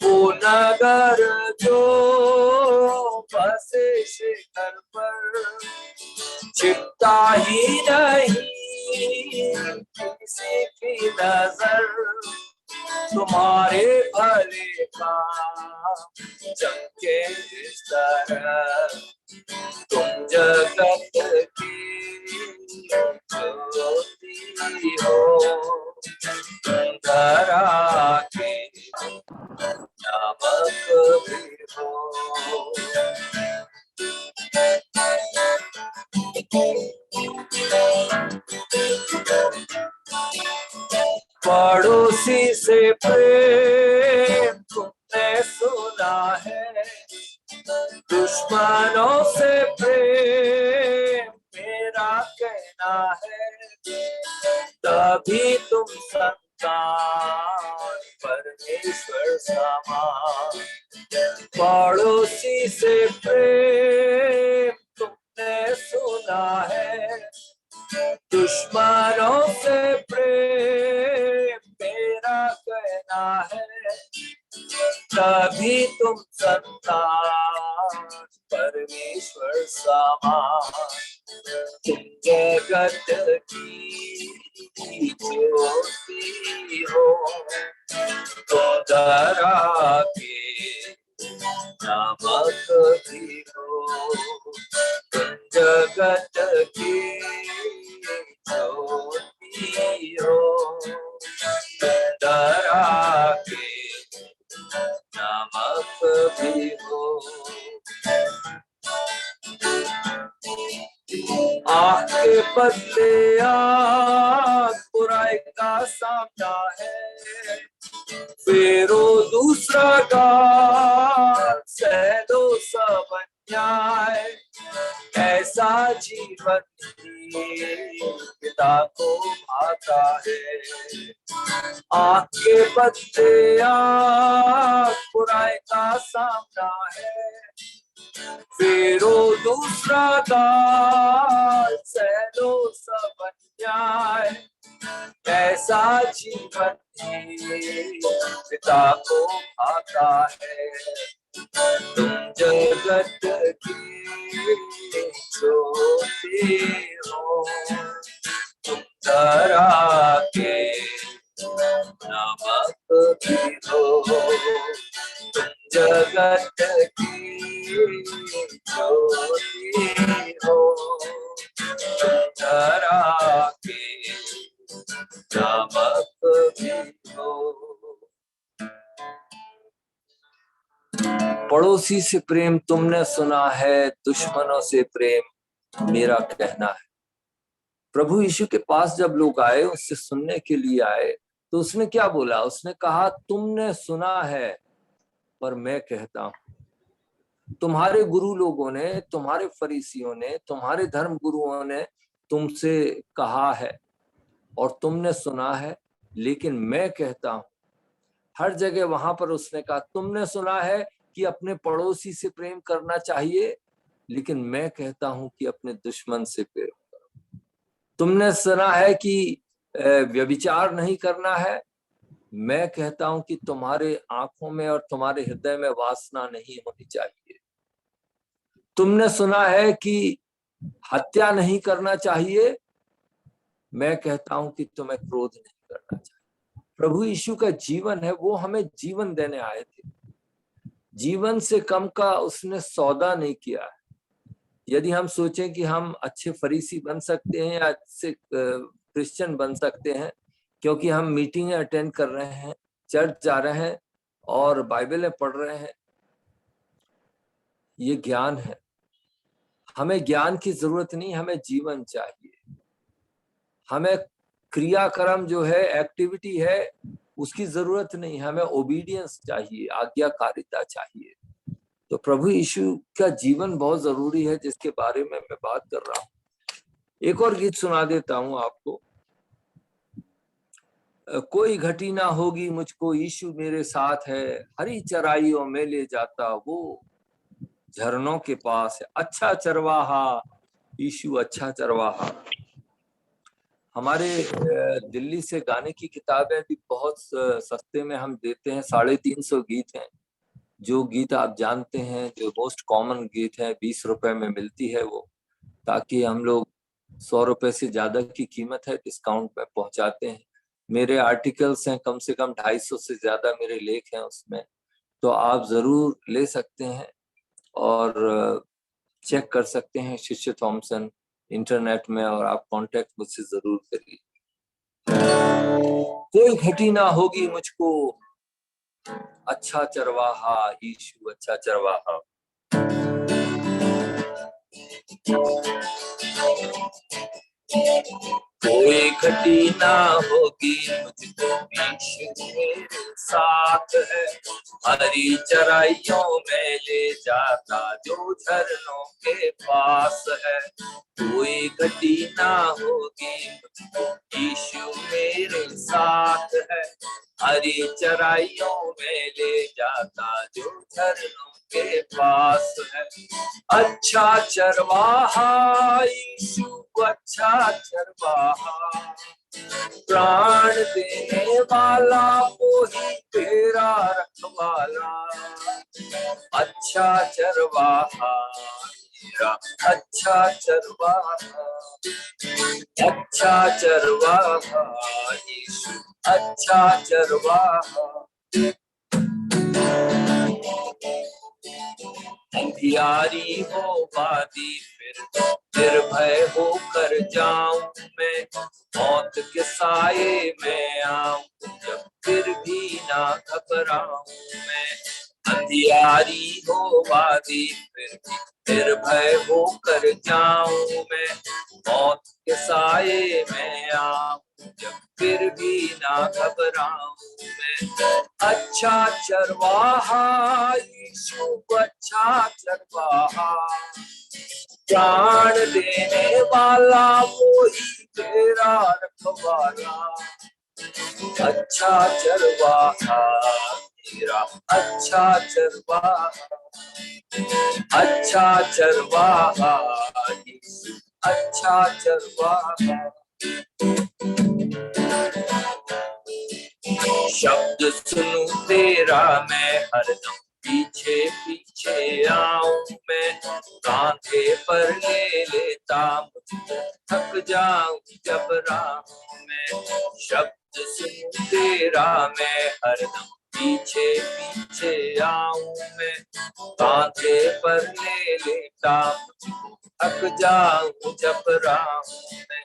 वो नगर जो बसे शिखर पर, छिपता ही नहीं किसी की नजर, तुम्हारे भले का चमके इस तरह। तुम जगत की ज्योति हो, तुम पड़ोसी से प्रेम तुमने सुना है, दुश्मनों से प्रेम मेरा कहना है, तभी तुम संतान परमेश्वर समान। पड़ोसी से प्रेम तुमने सुना है, दुश्मनों से प्रेम मेरा कहना है, तभी तुम संतान परमेश्वर समान। तुम जगत की ज्योति हो, तो धरा के नमक भी हो। तुम जगत की ज्योति हो, धरा के नमक भी हो। आँख के बदले आँख बुराई का सामना है, फेरो दूसरा गाल सह लो सब अन्याय। ऐसा जीवन ही पिता को भाता है। आँख के बदले आँख बुराई का सामना है, फेरो दूसरा गाल सह लो सब अन्याय। ऐसा जीवन ही पिता को भाता है। तुम जगत की ज्योति हो, तुम धरा के नमक भी हो। तुम जगत की ज्योति हो, तुम धरा के नमक भी हो। पड़ोसी से प्रेम तुमने सुना है, दुश्मनों से प्रेम मेरा कहना है। प्रभु यीशु के पास जब लोग आए, उससे सुनने के लिए आए, तो उसने क्या बोला? उसने कहा तुमने सुना है पर मैं कहता हूं। तुम्हारे गुरु लोगों ने, तुम्हारे फरीसियों ने, तुम्हारे धर्म गुरुओं ने तुमसे कहा है और तुमने सुना है, लेकिन मैं कहता हूं। हर जगह वहां पर उसने कहा तुमने सुना है कि अपने पड़ोसी से प्रेम करना चाहिए, लेकिन मैं कहता हूं कि अपने दुश्मन से प्रेम करो। तुमने सुना है कि व्यभिचार नहीं करना है, मैं कहता हूं कि तुम्हारे आंखों में और तुम्हारे हृदय में वासना नहीं होनी चाहिए। तुमने सुना है कि हत्या नहीं करना चाहिए, मैं कहता हूं कि तुम्हें क्रोध नहीं करना चाहिए। प्रभु यीशु का जीवन है, वो हमें जीवन देने आए थे। जीवन से कम का उसने सौदा नहीं किया है। यदि हम सोचें कि हम अच्छे फरीसी बन सकते हैं या अच्छे क्रिश्चियन बन सकते हैं क्योंकि हम मीटिंगें अटेंड कर रहे हैं, चर्च जा रहे हैं और बाइबलें पढ़ रहे हैं, ये ज्ञान है। हमें ज्ञान की जरूरत नहीं, हमें जीवन चाहिए। हमें क्रियाक्रम जो है, एक्टिविटी है, उसकी जरूरत नहीं, हमें ओबीडियंस चाहिए, आज्ञाकारिता चाहिए। तो प्रभु यीशु का जीवन बहुत जरूरी है, जिसके बारे में मैं बात कर रहा हूँ। एक और गीत सुना देता हूँ आपको। कोई घटी ना होगी मुझको, यीशु मेरे साथ है, हरी चराइयों में ले जाता वो झरनों के पास है। अच्छा चरवाहा यीशु, अच्छा चरवाहा। हमारे दिल्ली से गाने की किताबें भी बहुत सस्ते में हम देते हैं, 350 गीत हैं। जो गीत आप जानते हैं, जो मोस्ट कॉमन गीत है, 20 रुपए में मिलती है वो, ताकि हम लोग 100 रुपए से ज्यादा की कीमत है डिस्काउंट में पहुंचाते हैं। मेरे आर्टिकल्स हैं, कम से कम 250 से ज्यादा मेरे लेख हैं उसमें, तो आप जरूर ले सकते हैं और चेक कर सकते हैं शिष्य थॉमसन इंटरनेट में, और आप कांटेक्ट मुझसे जरूर करिए। कोई घटी ना होगी मुझको, अच्छा चरवाहा यीशु, अच्छा चरवाहा। कोई घटी ना होगी मुझको, यीशु मेरे साथ है, हरी चराइयों में ले जाता जो झरनों के पास है, कोई घटी ना होगी मुझको, यीशु मेरे साथ है, हरी चराइयों में ले जाता जो झरनों के पास है। अच्छा चरवाहा यीशु अच्छा चरवाहा, प्राण देने वाला वही तेरा रखवाला। अच्छा चरवाहा मेरा अच्छा चरवाहा, अच्छा चरवाहा यीशु अच्छा चरवाहा। अंधियारी हो वादी फिर भय होकर जाऊं मैं, मौत के साये में आऊं जब फिर भी ना घबराऊं मैं। अंधियारी हो वादी फिर भय होकर जाऊं मैं, मौत के साये में आऊं जब फिर भी ना घबराऊं मैं। अच्छा चरवाहा यीशु अच्छा चरवाहा, प्राण देने वाला वही तेरा रखवाला। अच्छा चरवाहा मेरा अच्छा चरवाहा, अच्छा चरवाहा यीशु अच्छा चरवाहा। शब्द सुनूं तेरा मैं हरदम पीछे पीछे आऊं मैं, कांधे पर ले लेता मुझको थक जाऊं जब राहों में। शब्द सुनूं तेरा मैं हरदम पीछे पीछे आऊं मैं, कांधे पर ले लेता मुझको थक जाऊं जब राहों में।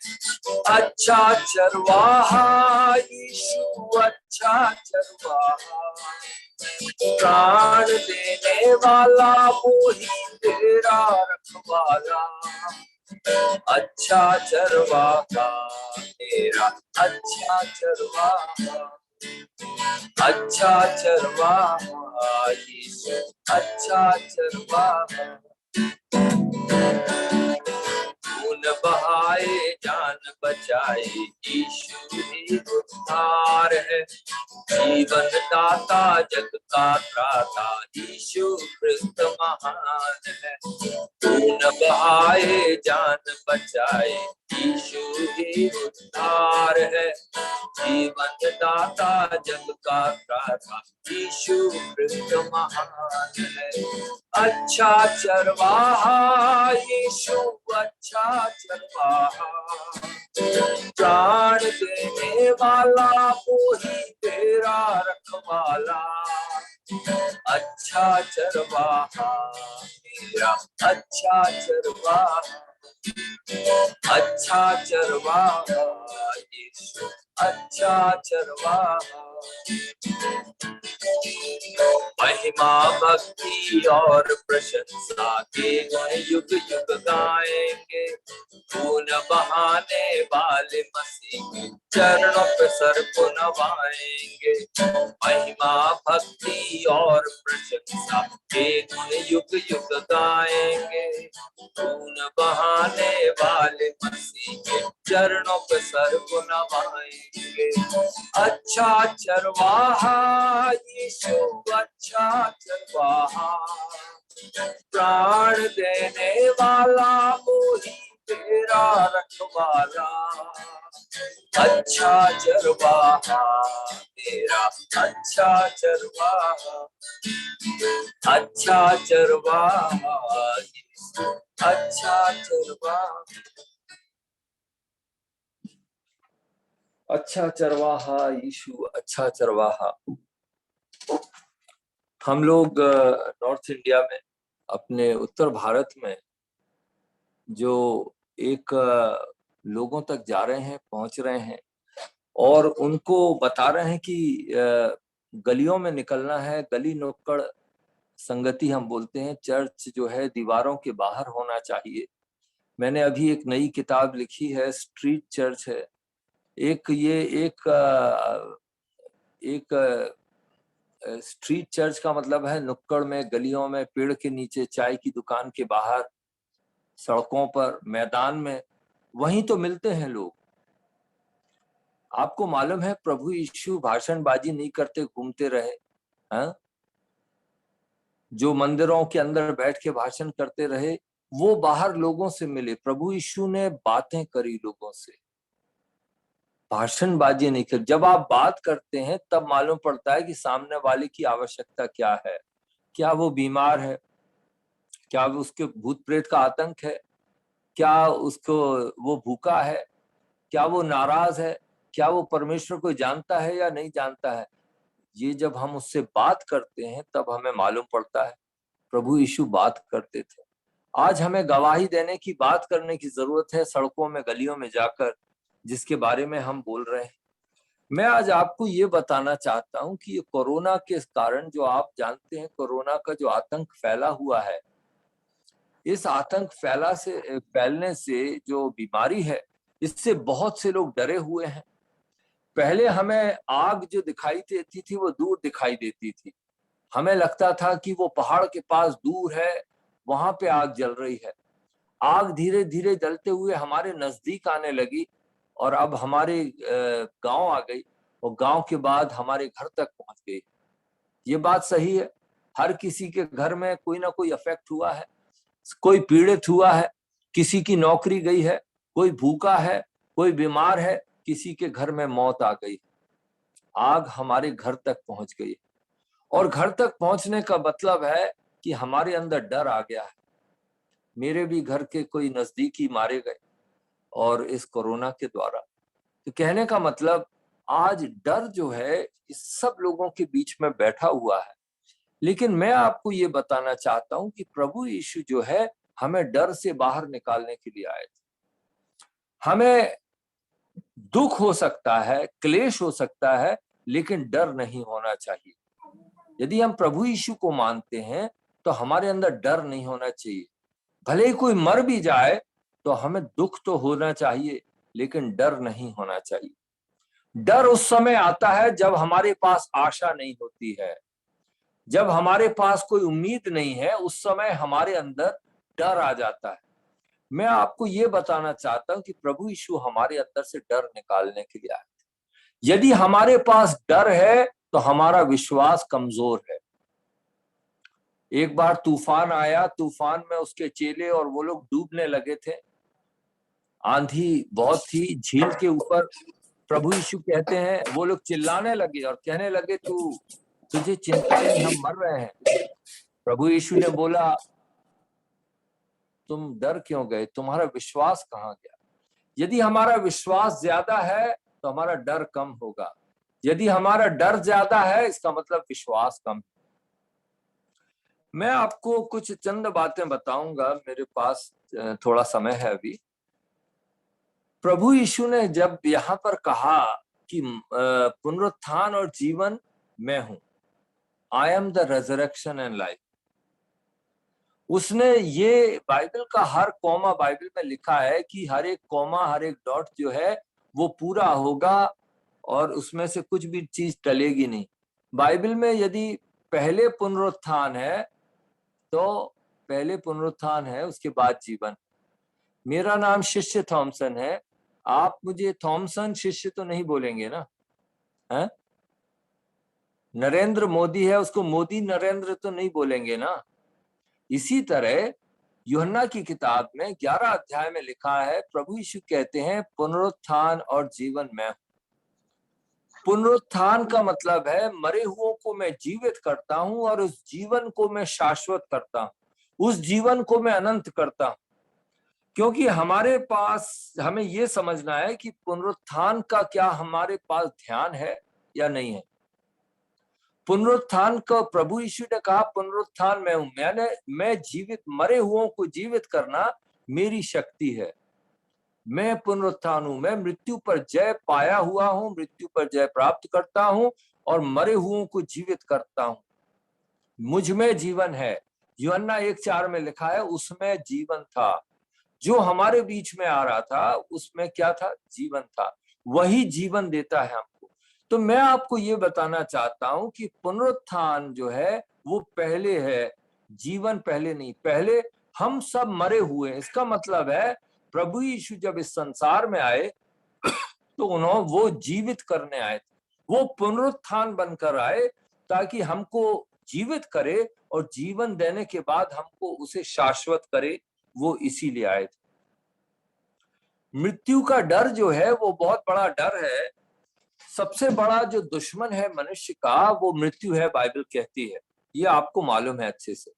अच्छा चरवाहा यीशु अच्छा चरवाहा, प्राण देने वाला वही तेरा रखवाला। अच्छा चरवाहा मेरा अच्छा चरवाहा, अच्छा चरवाहा यीशु अच्छा चरवाहा। खून बहाए जान बचाए यीशु ही उद्धार है, जीवन दाता जग का त्राता यीशु कृष्ण महान है। खून बहाए जान बचाए यीशु ही उद्धार है, जीवन दाता जग का त्राता यीशु कृष्ण महान है। अच्छा चरवाहा यीशु अच्छा चरवाहा, प्राण देने वाला वही तेरा रखवाला। अच्छा चरवाहा मेरा अच्छा चरवाहा, अच्छा चरवाहा यीशु अच्छा चरवाहा। महिमा भक्ति और प्रशंसा के गुण युग युग गाएंगे, खून बहाने वाले मसीह के चरणों पे सर को नवाएंगे। महिमा भक्ति और प्रशंसा के गुण युग युग गाएंगे, खून बहाने वाले मसीह के चरणों पे सर को नवाएंगे। अच्छा चरवाहा यीशु अच्छा चरवाहा, प्राण देने वाला वही तेरा रखवाला। अच्छा चरवाहा मेरा अच्छा चरवाहा, अच्छा चरवाहा यीशु अच्छा चरवाहा। अच्छा चरवाहा यीशु अच्छा चरवाहा। हम लोग नॉर्थ इंडिया में अपने उत्तर भारत में जो एक लोगों तक जा रहे हैं, पहुंच रहे हैं और उनको बता रहे हैं कि गलियों में निकलना है, गली नुक्कड़ संगति हम बोलते हैं। चर्च जो है दीवारों के बाहर होना चाहिए। मैंने अभी एक नई किताब लिखी है, स्ट्रीट चर्च है। एक एक स्ट्रीट चर्च का मतलब है नुक्कड़ में, गलियों में, पेड़ के नीचे, चाय की दुकान के बाहर, सड़कों पर, मैदान में, वहीं तो मिलते हैं लोग। आपको मालूम है प्रभु यीशु भाषणबाजी नहीं करते घूमते रहे, हाँ? जो मंदिरों के अंदर बैठ के भाषण करते रहे, वो बाहर लोगों से मिले। प्रभु यीशु ने बातें करी लोगों से, भाषणबाजी नहीं कर। जब आप बात करते हैं तब मालूम पड़ता है कि सामने वाले की आवश्यकता क्या है, क्या वो बीमार है, क्या उसके भूत प्रेत का आतंक है, क्या उसको वो भूखा है, क्या वो नाराज है, क्या वो परमेश्वर को जानता है या नहीं जानता है। ये जब हम उससे बात करते हैं तब हमें मालूम पड़ता है प्रभु यीशु बात करते थे। आज हमें गवाही देने की, बात करने की जरूरत है सड़कों में, गलियों में जाकर, जिसके बारे में हम बोल रहे हैं। मैं आज आपको ये बताना चाहता हूं कि ये कोरोना के कारण, जो आप जानते हैं कोरोना का जो आतंक फैला हुआ है, इस आतंक फैलने से जो बीमारी है, इससे बहुत से लोग डरे हुए हैं। पहले हमें आग जो दिखाई देती थी वो दूर दिखाई देती थी, हमें लगता था कि वो पहाड़ के पास दूर है, वहां पे आग जल रही है। आग धीरे धीरे जलते हुए हमारे नजदीक आने लगी और अब हमारे गांव आ गई, और गांव के बाद हमारे घर तक पहुंच गई। ये बात सही है, हर किसी के घर में कोई ना कोई अफेक्ट हुआ है, कोई पीड़ित हुआ है, किसी की नौकरी गई है, कोई भूखा है, कोई बीमार है, किसी के घर में मौत आ गई। आग हमारे घर तक पहुंच गई, और घर तक पहुंचने का मतलब है कि हमारे अंदर डर आ गया है। मेरे भी घर के कोई नजदीकी मारे गए और इस कोरोना के द्वारा। तो कहने का मतलब, आज डर जो है इस सब लोगों के बीच में बैठा हुआ है। लेकिन मैं आपको ये बताना चाहता हूं कि प्रभु यीशु जो है हमें डर से बाहर निकालने के लिए आए थे। हमें दुख हो सकता है, क्लेश हो सकता है, लेकिन डर नहीं होना चाहिए। यदि हम प्रभु यीशु को मानते हैं तो हमारे अंदर डर नहीं होना चाहिए। भले ही कोई मर भी जाए तो हमें दुख तो होना चाहिए, लेकिन डर नहीं होना चाहिए। डर उस समय आता है जब हमारे पास आशा नहीं होती है, जब हमारे पास कोई उम्मीद नहीं है, उस समय हमारे अंदर डर आ जाता है। मैं आपको ये बताना चाहता हूं कि प्रभु यीशु हमारे अंदर से डर निकालने के लिए आए थे। यदि हमारे पास डर है तो हमारा विश्वास कमजोर है। एक बार तूफान आया, तूफान में उसके चेले और वो लोग डूबने लगे थे। आंधी बहुत थी, झील के ऊपर प्रभु यीशु कहते हैं, वो लोग चिल्लाने लगे और कहने लगे, तुझे चिंता नहीं, हम मर रहे हैं। प्रभु यीशु ने बोला, तुम डर क्यों गए, तुम्हारा विश्वास कहाँ गया? यदि हमारा विश्वास ज्यादा है तो हमारा डर कम होगा। यदि हमारा डर ज्यादा है, इसका मतलब विश्वास कम है। मैं आपको कुछ चंद बातें बताऊंगा, मेरे पास थोड़ा समय है अभी। प्रभु यीशु ने जब यहाँ पर कहा कि पुनरुत्थान और जीवन मैं हूं, I am the resurrection and life, उसने ये बाइबल का हर कॉमा बाइबल में लिखा है कि हर एक कॉमा, हर एक डॉट जो है वो पूरा होगा और उसमें से कुछ भी चीज टलेगी नहीं। बाइबल में यदि पहले पुनरुत्थान है तो पहले पुनरुत्थान है, उसके बाद जीवन। मेरा नाम शिष्य थॉमसन है, आप मुझे थॉमसन शिष्य तो नहीं बोलेंगे ना, है? नरेंद्र मोदी है, उसको मोदी नरेंद्र तो नहीं बोलेंगे ना। इसी तरह यूहन्ना की किताब में 11 अध्याय में लिखा है, प्रभु यीशु कहते हैं पुनरुत्थान और जीवन मैं हूं। पुनरुत्थान का मतलब है मरे हुओं को मैं जीवित करता हूं और उस जीवन को मैं शाश्वत करता हूं, उस जीवन को मैं अनंत करता हूं। क्योंकि हमारे पास, हमें यह समझना है कि पुनरुत्थान का क्या हमारे पास ध्यान है या नहीं है। पुनरुत्थान का प्रभु यीशु ने कहा, पुनरुत्थान मैं हूं, मैं जीवित, मरे हुओं को जीवित करना मेरी शक्ति है। मैं पुनरुत्थान हूं, मैं मृत्यु पर जय पाया हुआ हूं, मृत्यु पर जय प्राप्त करता हूं और मरे हुओं को जीवित करता हूं। मुझ में जीवन है। यूहन्ना 1:4 में लिखा है, उसमें जीवन था। जो हमारे बीच में आ रहा था उसमें क्या था? जीवन था। वही जीवन देता है हमको। तो मैं आपको ये बताना चाहता हूं कि पुनरुत्थान जो है वो पहले है, जीवन पहले नहीं। पहले हम सब मरे हुए हैं। इसका मतलब है प्रभु यीशु जब इस संसार में आए तो वो जीवित करने आए थे, वो पुनरुत्थान बनकर आए ताकि हमको जीवित करे और जीवन देने के बाद हमको उसे शाश्वत करे। वो इसीलिए आए थे। मृत्यु का डर जो है वो बहुत बड़ा डर है। सबसे बड़ा जो दुश्मन है मनुष्य का वो मृत्यु है, बाइबल कहती है। ये आपको मालूम है अच्छे से।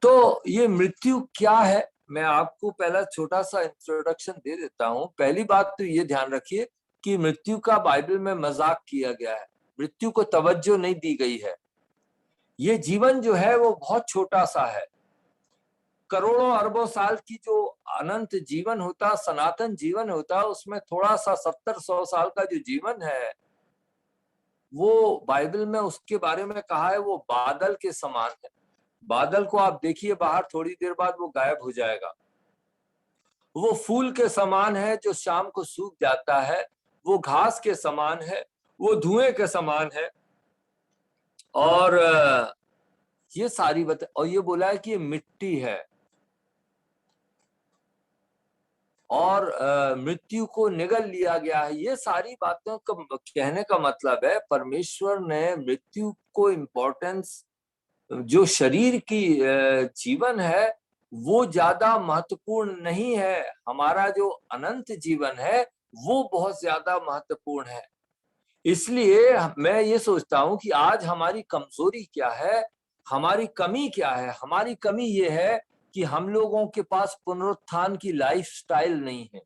तो ये मृत्यु क्या है, मैं आपको पहला छोटा सा इंट्रोडक्शन दे देता हूं। पहली बात तो ये ध्यान रखिए कि मृत्यु का बाइबल में मजाक किया गया है, मृत्यु को तवज्जो नहीं दी गई है। ये जीवन जो है वो बहुत छोटा सा है। करोड़ों अरबों साल की जो अनंत जीवन होता, सनातन जीवन होता, उसमें थोड़ा सा 70-100 साल का जो जीवन है वो बाइबल में उसके बारे में कहा है वो बादल के समान है। बादल को आप देखिए बाहर, थोड़ी देर बाद वो गायब हो जाएगा। वो फूल के समान है जो शाम को सूख जाता है, वो घास के समान है, वो धुएं के समान है। और ये सारी और ये बोला है कि ये मिट्टी है और मृत्यु को निगल लिया गया है। ये सारी बातों का कहने का मतलब है परमेश्वर ने मृत्यु को इम्पोर्टेंस, जो शरीर की जीवन है वो ज्यादा महत्वपूर्ण नहीं है। हमारा जो अनंत जीवन है वो बहुत ज्यादा महत्वपूर्ण है। इसलिए मैं ये सोचता हूं कि आज हमारी कमजोरी क्या है, हमारी कमी क्या है। हमारी कमी ये है कि हम लोगों के पास पुनरुत्थान की लाइफस्टाइल नहीं है।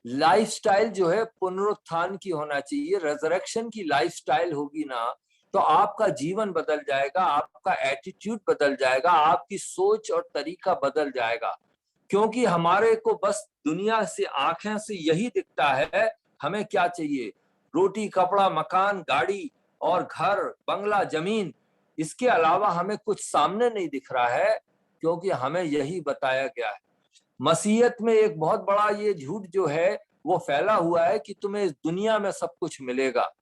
लाइफस्टाइल जो है पुनरुत्थान की होना चाहिए। रेजरेक्शन की लाइफस्टाइल होगी ना तो आपका जीवन बदल जाएगा, आपका एटीट्यूड बदल जाएगा, आपकी सोच और तरीका बदल जाएगा। क्योंकि हमारे को बस दुनिया से आंखें से यही दिखता है हमें क्या चाहिए, रोटी, कपड़ा, मकान, गाड़ी और घर, बंगला, जमीन। इसके अलावा हमें कुछ सामने नहीं दिख रहा है क्योंकि हमें यही बताया गया है। मसीहत में एक बहुत बड़ा ये झूठ जो है वो फैला हुआ है कि तुम्हें इस दुनिया में सब कुछ मिलेगा।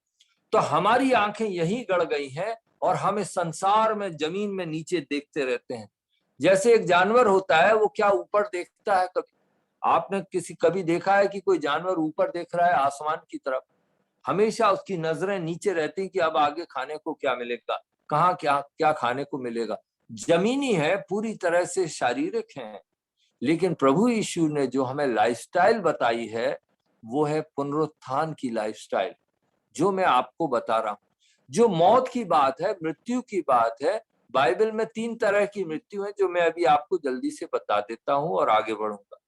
तो हमारी आंखें यही गड़ गई हैं और हम इस संसार में, जमीन में नीचे देखते रहते हैं। जैसे एक जानवर होता है वो क्या ऊपर देखता है? कभी आपने कभी देखा है कि कोई जानवर ऊपर देख रहा है आसमान की तरफ? हमेशा उसकी नजरें नीचे रहती कि अब आगे खाने को क्या मिलेगा, कहाँ क्या क्या खाने को मिलेगा। जमीनी है, पूरी तरह से शारीरिक है। लेकिन प्रभु यीशु ने जो हमें लाइफस्टाइल बताई है वो है पुनरुत्थान की लाइफस्टाइल, जो मैं आपको बता रहा हूं। जो मौत की बात है, मृत्यु की बात है, बाइबल में 3 तरह की मृत्यु है जो मैं अभी आपको जल्दी से बता देता हूं और आगे बढ़ूंगा।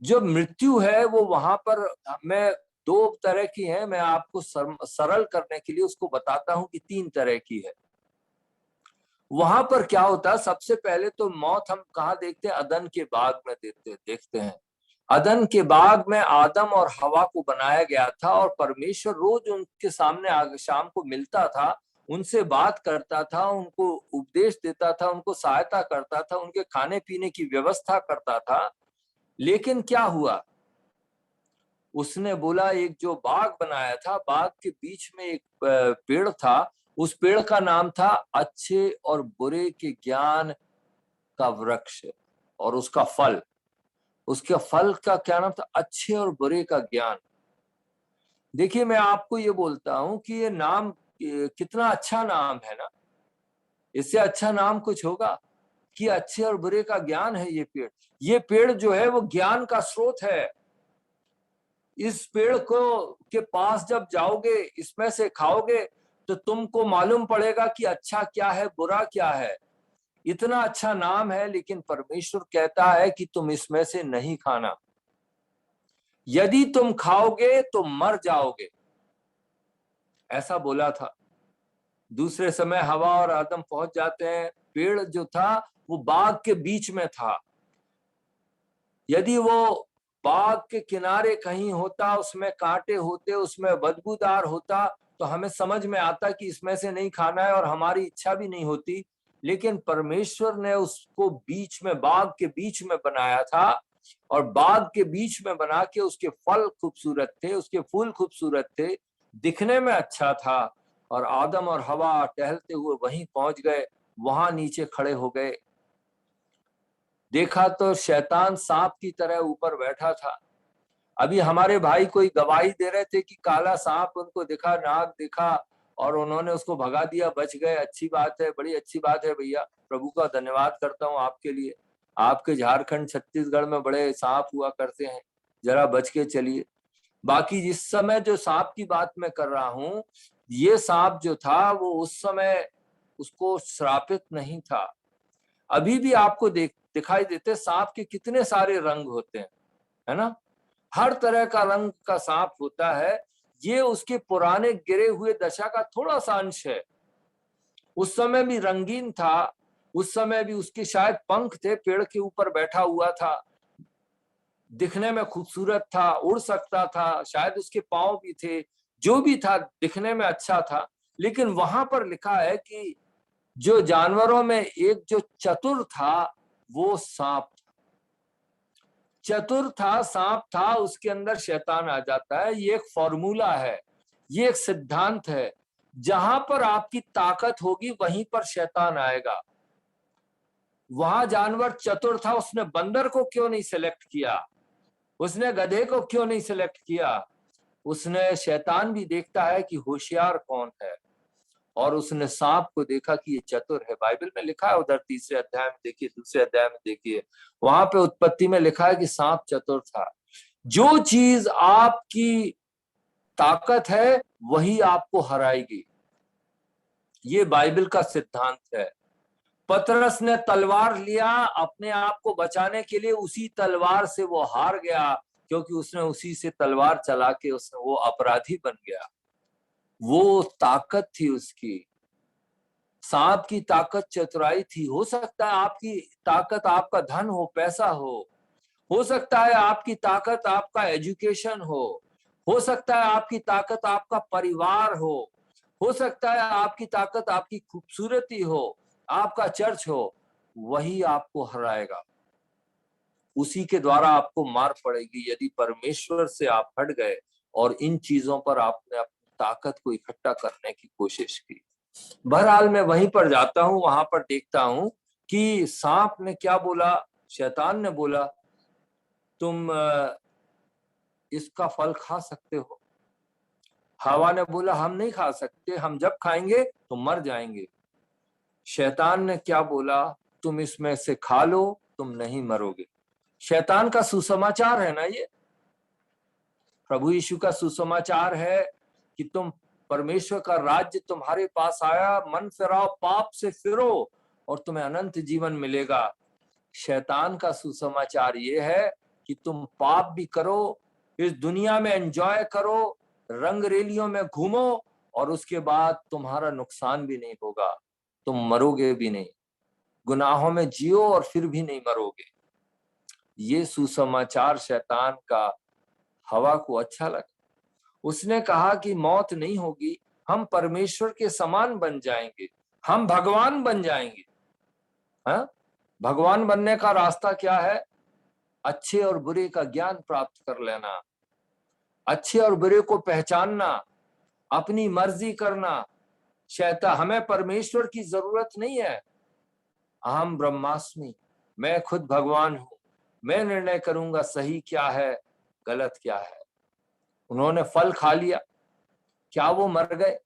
जो मृत्यु है वो वहां पर मैं 2 तरह की है, मैं आपको सरल करने के लिए उसको बताता हूं कि 3 तरह की है। वहां पर क्या होता है, सबसे पहले तो मौत हम कहाँ देखते हैं? अदन के बाग में देखते हैं। अदन के बाग में आदम और हवा को बनाया गया था और परमेश्वर रोज उनके सामने शाम को मिलता था, उनसे बात करता था, उनको उपदेश देता था, उनको सहायता करता था, उनके खाने पीने की व्यवस्था करता था। लेकिन क्या हुआ? उसने बोला, एक जो बाग बनाया था, बाग के बीच में एक पेड़ था, उस पेड़ का नाम था अच्छे और बुरे के ज्ञान का वृक्ष। और उसका फल का क्या नाम था? अच्छे और बुरे का ज्ञान। देखिए, मैं आपको ये बोलता हूं कि ये नाम कितना अच्छा नाम है ना। इससे अच्छा नाम कुछ होगा कि अच्छे और बुरे का ज्ञान है ये पेड़। ये पेड़ जो है वो ज्ञान का स्रोत है। इस पेड़ के पास जब जाओगे, इसमें से खाओगे तो तुमको मालूम पड़ेगा कि अच्छा क्या है, बुरा क्या है। इतना अच्छा नाम है, लेकिन परमेश्वर कहता है कि तुम इसमें से नहीं खाना। यदि तुम खाओगे तो मर जाओगे, ऐसा बोला था। दूसरे समय हवा और आदम पहुंच जाते हैं। पेड़ जो था वो बाग के बीच में था। यदि वो बाग के किनारे कहीं होता, उसमें कांटे होते, उसमें बदबूदार होता, तो हमें समझ में आता कि इसमें से नहीं खाना है और हमारी इच्छा भी नहीं होती। लेकिन परमेश्वर ने उसको बीच में, बाग के बीच में बनाया था और बाग के बीच में बना के उसके फल खूबसूरत थे, उसके फूल खूबसूरत थे, दिखने में अच्छा था। और आदम और हवा टहलते हुए वहीं पहुंच गए, वहां नीचे खड़े हो गए। देखा तो शैतान सांप की तरह ऊपर बैठा था। अभी हमारे भाई कोई गवाही दे रहे थे कि काला सांप उनको दिखा, नाग दिखा और उन्होंने उसको भगा दिया, बच गए। अच्छी बात है, बड़ी अच्छी बात है भैया, प्रभु का धन्यवाद करता हूँ आपके लिए। आपके झारखंड छत्तीसगढ़ में बड़े सांप हुआ करते हैं, जरा बच के चलिए। बाकी जिस समय जो सांप की बात मैं कर रहा हूँ, ये सांप जो था वो उस समय उसको श्रापित नहीं था। अभी भी आपको दिखाई देते सांप के कितने सारे रंग होते हैं, है ना? हर तरह का रंग का सांप होता है। ये उसके पुराने गिरे हुए दशा का थोड़ा सा अंश है। उस समय भी रंगीन था, उस समय भी उसके शायद पंख थे, पेड़ के ऊपर बैठा हुआ था, दिखने में खूबसूरत था, उड़ सकता था, शायद उसके पांव भी थे, जो भी था दिखने में अच्छा था। लेकिन वहां पर लिखा है कि जो जानवरों में एक जो चतुर था वो सांप था। चतुर था, सांप था, उसके अंदर शैतान आ जाता है। ये एक फॉर्मूला है, ये एक सिद्धांत है। जहां पर आपकी ताकत होगी वहीं पर शैतान आएगा। वहां जानवर चतुर था, उसने बंदर को क्यों नहीं सिलेक्ट किया? उसने गधे को क्यों नहीं सिलेक्ट किया? उसने, शैतान भी देखता है कि होशियार कौन है, और उसने सांप को देखा कि ये चतुर है। बाइबल में लिखा है, उधर 3 अध्याय में देखिए, 2 अध्याय में देखिए, वहां पे उत्पत्ति में लिखा है कि सांप चतुर था। जो चीज आपकी ताकत है वही आपको हराएगी, ये बाइबल का सिद्धांत है। पतरस ने तलवार लिया अपने आप को बचाने के लिए, उसी तलवार से वो हार गया, क्योंकि उसने उसी से तलवार चला के उसने वो अपराधी बन गया। वो ताकत थी उसकी। सांप की ताकत चतुराई थी। हो सकता है आपकी ताकत आपका धन हो, पैसा हो सकता है आपकी ताकत आपका एजुकेशन हो सकता है आपकी ताकत आपका परिवार हो सकता है आपकी ताकत आपकी खूबसूरती हो, आपका चर्च हो। वही आपको हराएगा, उसी के द्वारा आपको मार पड़ेगी यदि परमेश्वर से आप हट गए और इन चीजों पर आपने अपनी ताकत को इकट्ठा करने की कोशिश की। बहरहाल मैं वहीं पर जाता हूं, वहां पर देखता हूं कि सांप ने क्या बोला, शैतान ने बोला तुम इसका फल खा सकते हो। हवा ने बोला हम नहीं खा सकते, हम जब खाएंगे तो मर जाएंगे। शैतान ने क्या बोला, तुम इसमें से खा लो, तुम नहीं मरोगे। शैतान का सुसमाचार है ना ये, प्रभु यीशु का सुसमाचार है कि तुम, परमेश्वर का राज्य तुम्हारे पास आया, मन फिराओ, पाप से फिरो और तुम्हें अनंत जीवन मिलेगा। शैतान का सुसमाचार ये है कि तुम पाप भी करो, इस दुनिया में एंजॉय करो, रंग रेलियों में घूमो, और उसके बाद तुम्हारा नुकसान भी नहीं होगा, तुम मरोगे भी नहीं, गुनाहों में जियो और फिर भी नहीं मरोगे। ये सुसमाचार शैतान का हवा को अच्छा लगा। उसने कहा कि मौत नहीं होगी, हम परमेश्वर के समान बन जाएंगे, हम भगवान बन जाएंगे। हाँ, भगवान बनने का रास्ता क्या है? अच्छे और बुरे का ज्ञान प्राप्त कर लेना, अच्छे और बुरे को पहचानना, अपनी मर्जी करना। शैतान, हमें परमेश्वर की जरूरत नहीं है। अहम ब्रह्मास्मि, मैं खुद भगवान हूं, मैं निर्णय करूंगा सही क्या है, गलत क्या है। उन्होंने फल खा लिया, क्या वो मर गए?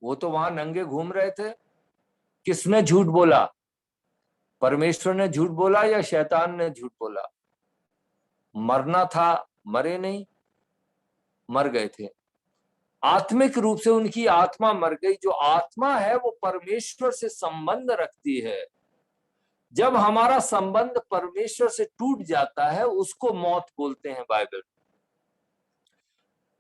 वो तो वहां नंगे घूम रहे थे। किसने झूठ बोला? परमेश्वर ने झूठ बोला या शैतान ने झूठ बोला? मरना था, मरे नहीं, मर गए थे। आत्मिक रूप से उनकी आत्मा मर गई। जो आत्मा है वो परमेश्वर से संबंध रखती है। जब हमारा संबंध परमेश्वर से टूट जाता है उसको मौत बोलते हैं।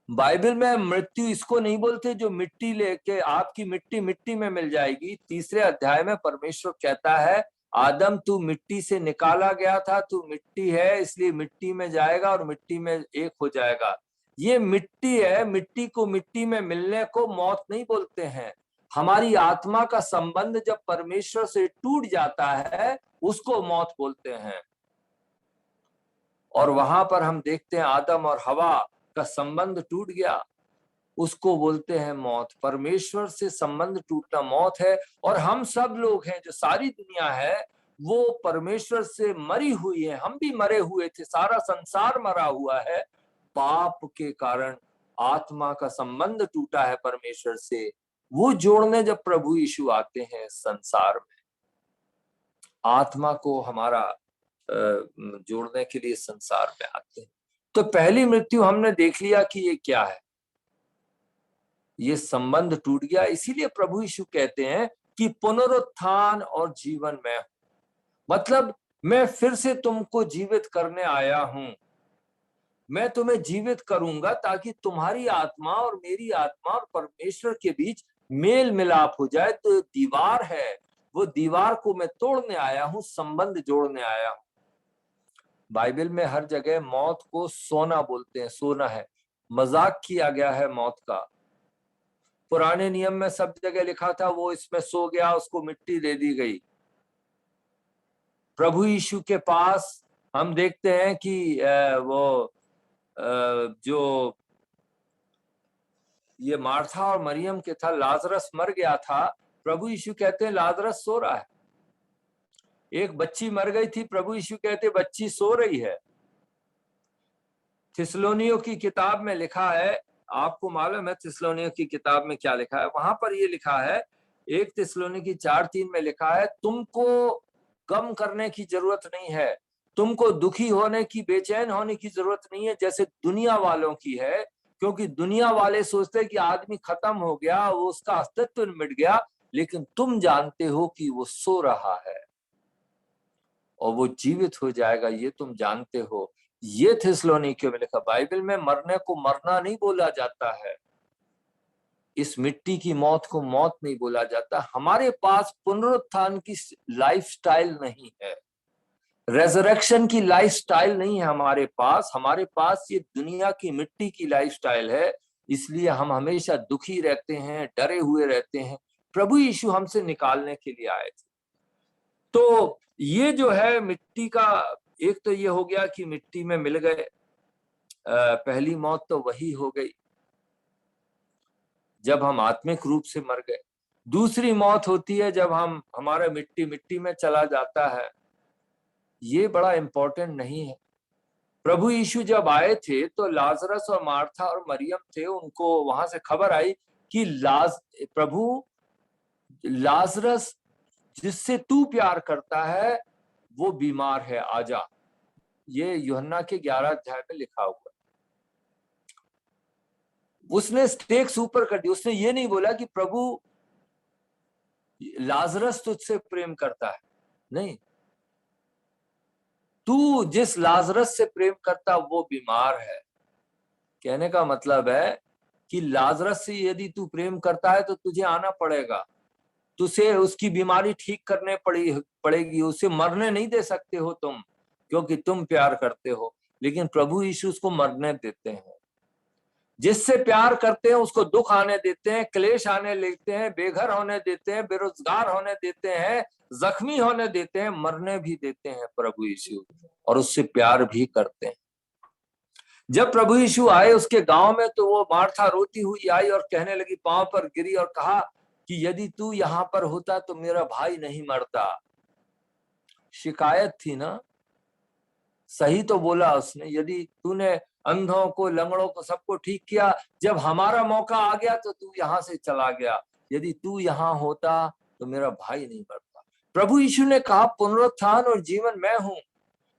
बाइबल में मृत्यु इसको नहीं बोलते जो मिट्टी लेके, आपकी मिट्टी मिट्टी में मिल जाएगी। 3 अध्याय में परमेश्वर कहता है, आदम तू मिट्टी से निकाला गया था, तू मिट्टी है, इसलिए मिट्टी में जाएगा और मिट्टी में एक हो जाएगा। ये मिट्टी है, मिट्टी को मिट्टी में मिलने को मौत नहीं बोलते हैं। हमारी आत्मा का संबंध जब परमेश्वर से टूट जाता है उसको मौत बोलते हैं। और वहां पर हम देखते हैं आदम और हवा का संबंध टूट गया, उसको बोलते हैं मौत। परमेश्वर से संबंध टूटना मौत है। और हम सब लोग हैं, जो सारी दुनिया है, वो परमेश्वर से मरी हुई है। हम भी मरे हुए थे, सारा संसार मरा हुआ है। पाप के कारण आत्मा का संबंध टूटा है परमेश्वर से। वो जोड़ने जब प्रभु यीशु आते हैं संसार में, आत्मा को हमारा जोड़ने के लिए संसार में आते हैं। तो पहली मृत्यु हमने देख लिया कि ये क्या है, ये संबंध टूट गया। इसीलिए प्रभु यीशु कहते हैं कि पुनरुत्थान और जीवन में हूं, मतलब मैं फिर से तुमको जीवित करने आया हूं। मैं तुम्हें जीवित करूंगा ताकि तुम्हारी आत्मा और मेरी आत्मा और परमेश्वर के बीच मेल मिलाप हो जाए। तो दीवार है, वो दीवार को मैं तोड़ने आया हूं, संबंध जोड़ने आया हूं। बाइबल में हर जगह मौत को सोना बोलते हैं, सोना है, मजाक किया गया है मौत का। पुराने नियम में सब जगह लिखा था वो इसमें सो गया, उसको मिट्टी दे दी गई। प्रभु यीशु के पास हम देखते हैं कि वो जो ये मार्था और मरियम के था, लाजरस मर गया था, प्रभु यीशु कहते हैं लाजरस सो रहा है। एक बच्ची मर गई थी, प्रभु यीशु कहते बच्ची सो रही है। थिस्सलुनीयों की किताब में लिखा है, आपको मालूम है थिस्सलुनीयों की किताब में क्या लिखा है? वहां पर ये लिखा है, 1 थिस्सलुनी 4:3 में लिखा है, तुमको गम करने की जरूरत नहीं है, तुमको दुखी होने की, बेचैन होने की जरूरत नहीं है जैसे दुनिया वालों की है। क्योंकि दुनिया वाले सोचते हैं कि आदमी खत्म हो गया, वो उसका अस्तित्व मिट गया, लेकिन तुम जानते हो कि वो सो रहा है और वो जीवित हो जाएगा, ये तुम जानते हो। ये थिस्सलुनीकियों में लिखा। बाइबल में मरने को मरना नहीं बोला जाता है, इस मिट्टी की मौत को मौत नहीं बोला जाता। हमारे पास पुनरुत्थान की लाइफस्टाइल नहीं है, रेजरेक्शन की लाइफस्टाइल नहीं है हमारे पास ये दुनिया की मिट्टी की लाइफस्टाइल है। इसलिए हम हमेशा दुखी रहते हैं, डरे हुए रहते हैं। प्रभु यीशु हमसे निकालने के लिए आए थे। तो ये जो है मिट्टी का, एक तो ये हो गया कि मिट्टी में मिल गए, पहली मौत तो वही हो गई जब हम आत्मिक रूप से मर गए। दूसरी मौत होती है जब हम, हमारा मिट्टी में चला जाता है। ये बड़ा इंपॉर्टेंट नहीं है। प्रभु यीशु जब आए थे तो लाजरस और मार्था और मरियम थे, उनको वहां से खबर आई कि प्रभु लाजरस जिससे तू प्यार करता है वो बीमार है, आजा। ये यूहन्ना के 11 अध्याय में लिखा हुआ है। उसने स्टेक्स ऊपर कर दी। उसने ये नहीं बोला कि प्रभु लाजरस तुझसे प्रेम करता है, नहीं, तू जिस लाजरस से प्रेम करता वो बीमार है। कहने का मतलब है कि लाजरस से यदि तू प्रेम करता है तो तुझे आना पड़ेगा, तुझे उसकी बीमारी ठीक करने पड़ेगी। उसे मरने नहीं दे सकते हो तुम, क्योंकि तुम प्यार करते हो। लेकिन प्रभु यीशु उसको मरने देते हैं। जिससे प्यार करते हैं उसको दुख आने देते हैं, क्लेश आने लेते हैं, बेघर होने देते हैं, बेरोजगार होने देते हैं, जख्मी होने देते हैं, मरने भी देते हैं प्रभु यीशु, और उससे प्यार भी करते हैं। जब प्रभु यीशु आए उसके गांव में तो वो मार्था रोती हुई आई और कहने लगी, पांव पर गिरी और कहा कि यदि तू यहाँ पर होता तो मेरा भाई नहीं मरता। शिकायत थी ना, सही तो बोला उसने, यदि तूने अंधों को, लंगड़ों को, सबको ठीक किया, जब हमारा मौका आ गया तो तू यहाँ से चला गया। यदि तू यहाँ होता तो मेरा भाई नहीं मरता। प्रभु यीशु ने कहा, पुनरुत्थान और जीवन मैं हूं,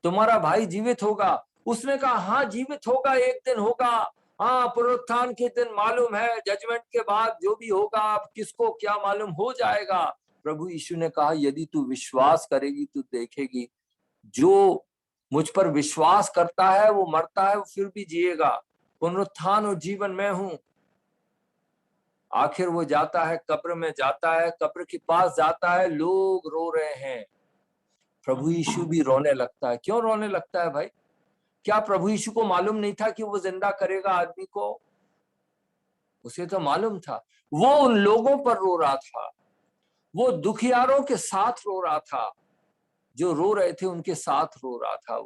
तुम्हारा भाई जीवित होगा। उसने कहा, हाँ जीवित होगा, एक दिन होगा। हाँ, पुनरुत्थान के दिन मालूम है, जजमेंट के बाद जो भी होगा, अब किसको क्या मालूम हो जाएगा। प्रभु यीशु ने कहा, यदि तू विश्वास करेगी तो देखेगी, जो मुझ पर विश्वास करता है वो मरता है, वो फिर भी जिएगा। पुनरुत्थान और जीवन मैं हूं। आखिर वो जाता है, कब्र में जाता है, कब्र के पास जाता है, लोग रो रहे हैं। प्रभु यीशु भी रोने लगता है। क्यों रोने लगता है भाई? क्या प्रभु यीशु को मालूम नहीं था कि वो जिंदा करेगा आदमी को? उसे तो मालूम था। वो उन लोगों पर रो रहा था, वो दुखियारों के साथ रो रहा था, जो रो रहे थे उनके साथ रो रहा था।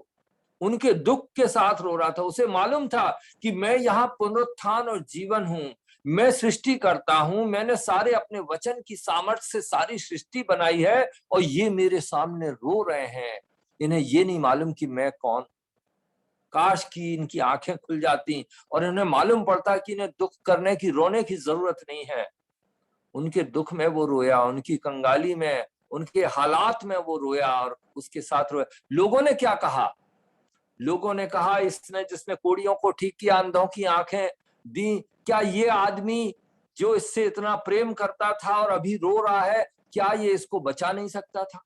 उनके दुख के साथ रो रहा था। उसे मालूम था कि मैं यहाँ पुनरुत्थान और जीवन हूं, मैं सृष्टि करता हूं, मैंने सारे अपने वचन की सामर्थ्य से सारी सृष्टि बनाई है और ये मेरे सामने रो रहे हैं। इन्हें ये नहीं मालूम कि मैं कौन। काश कि इनकी आंखें खुल जाती और इन्हें मालूम पड़ता कि इन्हें दुख करने की, रोने की जरूरत नहीं है। उनके दुख में वो रोया, उनकी कंगाली में, उनके हालात में वो रोया और उसके साथ रोया। लोगों ने क्या कहा? लोगों ने कहा इसने जिसने कोड़ियों को ठीक किया, अंधों की आंखें दी, क्या ये आदमी जो इससे इतना प्रेम करता था और अभी रो रहा है, क्या ये इसको बचा नहीं सकता था?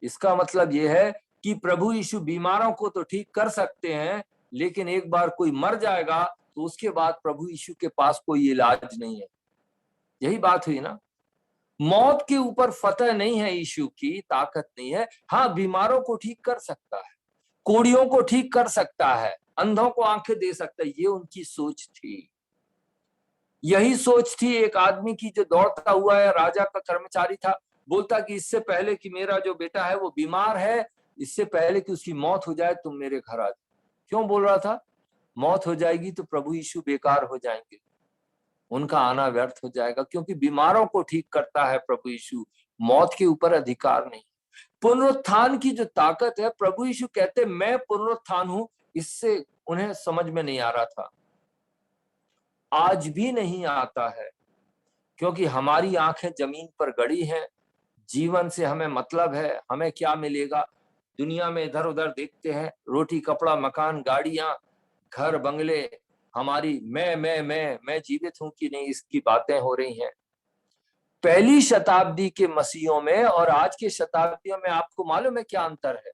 इसका मतलब ये है कि प्रभु यीशु बीमारों को तो ठीक कर सकते हैं, लेकिन एक बार कोई मर जाएगा तो उसके बाद प्रभु यीशु के पास कोई इलाज नहीं है। यही बात हुई ना। मौत के ऊपर फतह नहीं है, यीशु की ताकत नहीं है। हाँ, बीमारों को ठीक कर सकता है, कोड़ियों को ठीक कर सकता है, अंधों को आंखें दे सकता है। ये उनकी सोच थी। यही सोच थी एक आदमी की जो दौड़ता हुआ है, राजा का कर्मचारी था, बोलता कि इससे पहले कि मेरा जो बेटा है वो बीमार है, इससे पहले कि उसकी मौत हो जाए तुम मेरे घर आ जाओ। क्यों बोल रहा था? मौत हो जाएगी तो प्रभु यीशु बेकार हो जाएंगे, उनका आना व्यर्थ हो जाएगा, क्योंकि बीमारों को ठीक करता है प्रभु यीशु, मौत के ऊपर अधिकार नहीं। पुनरुत्थान की जो ताकत है, प्रभु यीशु कहते मैं पुनरुत्थान हूं, इससे उन्हें समझ में नहीं आ रहा था, आज भी नहीं आता है, क्योंकि हमारी आंखें जमीन पर गड़ी हैं। जीवन से हमें मतलब है, हमें क्या मिलेगा। दुनिया में इधर उधर देखते हैं, रोटी कपड़ा मकान गाड़ियां घर बंगले, हमारी मैं जीवित हूं कि नहीं, इसकी बातें हो रही हैं। पहली शताब्दी के मसीहों में और आज के शताब्दियों में आपको मालूम है क्या अंतर है?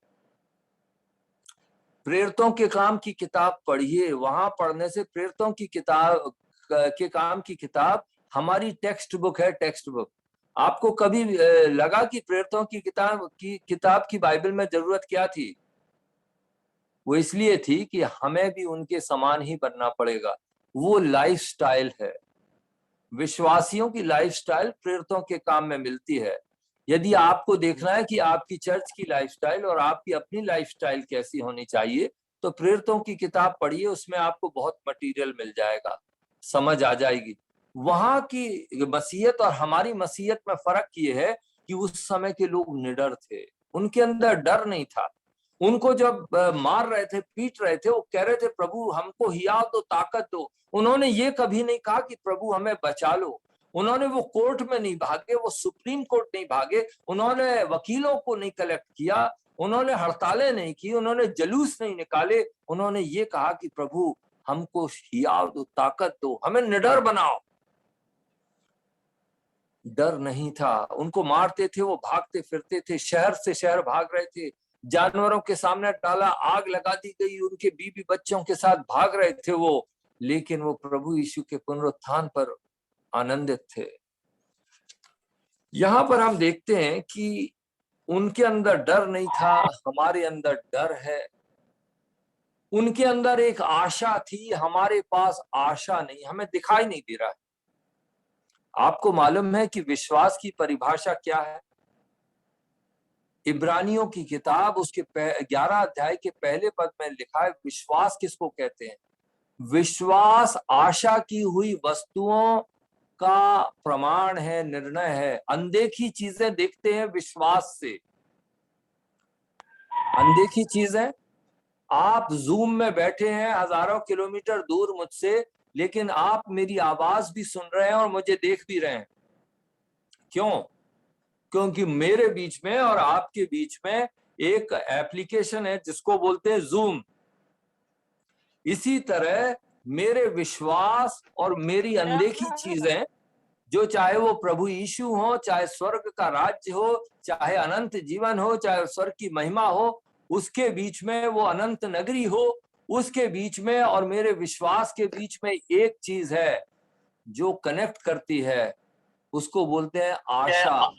प्रेरितों के काम की किताब पढ़िए, वहां पढ़ने से प्रेरितों की किताब के काम की किताब हमारी टेक्स्ट बुक है, टेक्स्ट बुक। आपको कभी लगा कि प्रेरितों की किताब की बाइबल में जरूरत क्या थी? वो इसलिए थी कि हमें भी उनके समान ही बनना पड़ेगा। वो लाइफस्टाइल है, विश्वासियों की लाइफस्टाइल प्रेरितों के काम में मिलती है। यदि आपको देखना है कि आपकी चर्च की लाइफस्टाइल और आपकी अपनी लाइफस्टाइल कैसी होनी चाहिए, तो प्रेरितों की किताब पढ़िए, उसमें आपको बहुत मटेरियल मिल जाएगा, समझ आ जाएगी। वहां की मसीहत और हमारी मसीहत में फर्क ये है कि उस समय के लोग निडर थे, उनके अंदर डर नहीं था। उनको जब मार रहे थे, पीट रहे थे, वो कह रहे थे प्रभु हमको हिया दो, ताकत दो। उन्होंने ये कभी नहीं कहा कि प्रभु हमें बचा लो। उन्होंने वो कोर्ट में नहीं भागे, वो सुप्रीम कोर्ट नहीं भागे, उन्होंने वकीलों को नहीं कलेक्ट किया, उन्होंने हड़तालें नहीं की, उन्होंने जुलूस नहीं निकाले। उन्होंने ये कहा कि प्रभु हमको हिया दो, ताकत दो, हमें निडर बनाओ। डर नहीं था। उनको मारते थे, वो भागते फिरते थे, शहर से शहर भाग रहे थे, जानवरों के सामने डाला, आग लगा दी गई, उनके बीवी बच्चों के साथ भाग रहे थे वो, लेकिन वो प्रभु यीशु के पुनरुत्थान पर आनंदित थे। यहां पर हम देखते हैं कि उनके अंदर डर नहीं था, हमारे अंदर डर है। उनके अंदर एक आशा थी, हमारे पास आशा नहीं, हमें दिखाई नहीं दे रहा है। आपको मालूम है कि विश्वास की परिभाषा क्या है? इब्रानियों की किताब उसके 11 अध्याय के पहले पद में लिखा है, विश्वास किसको कहते हैं? विश्वास आशा की हुई वस्तुओं का प्रमाण है, निर्णय है। अनदेखी चीजें देखते हैं विश्वास से। अनदेखी चीजें, आप जूम में बैठे हैं हजारों किलोमीटर दूर मुझसे, लेकिन आप मेरी आवाज भी सुन रहे हैं और मुझे देख भी रहे हैं। क्यों? क्योंकि मेरे बीच में और आपके बीच में एक एप्लीकेशन है जिसको बोलते हैं जूम। इसी तरह मेरे विश्वास और मेरी अनदेखी चीजें, जो चाहे वो प्रभु यीशु हो, चाहे स्वर्ग का राज्य हो, चाहे अनंत जीवन हो, चाहे स्वर्ग की महिमा हो, उसके बीच में वो अनंत नगरी हो, उसके बीच में और मेरे विश्वास के बीच में एक चीज है जो कनेक्ट करती है, उसको बोलते हैं आशा।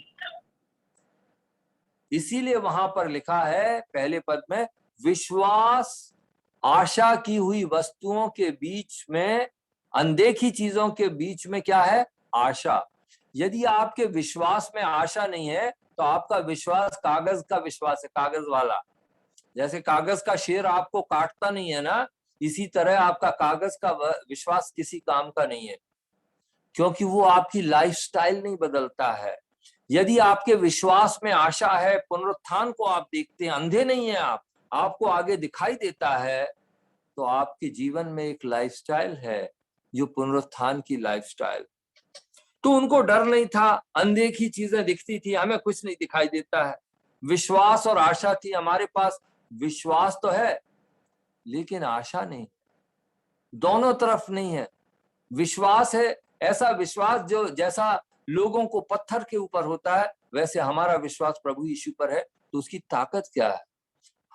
इसीलिए वहां पर लिखा है पहले पद में, विश्वास आशा की हुई वस्तुओं के बीच में, अनदेखी चीजों के बीच में क्या है? आशा। यदि आपके विश्वास में आशा नहीं है तो आपका विश्वास कागज का विश्वास है, कागज वाला। जैसे कागज का शेर आपको काटता नहीं है ना, इसी तरह आपका कागज का विश्वास किसी काम का नहीं है, क्योंकि वो आपकी लाइफस्टाइल नहीं बदलता है। यदि आपके विश्वास में आशा है, पुनरुत्थान को आप देखते हैं, अंधे नहीं है आप, आपको आगे दिखाई देता है, तो आपके जीवन में एक लाइफस्टाइल है जो पुनरुत्थान की लाइफस्टाइल। तो उनको डर नहीं था, अनदेखी चीजें दिखती थी, हमें कुछ नहीं दिखाई देता है। विश्वास और आशा थी हमारे पास। विश्वास तो है लेकिन आशा नहीं, दोनों तरफ नहीं है। विश्वास है, ऐसा विश्वास जो जैसा लोगों को पत्थर के ऊपर होता है, वैसे हमारा विश्वास प्रभु यीशु पर है। तो उसकी ताकत क्या है?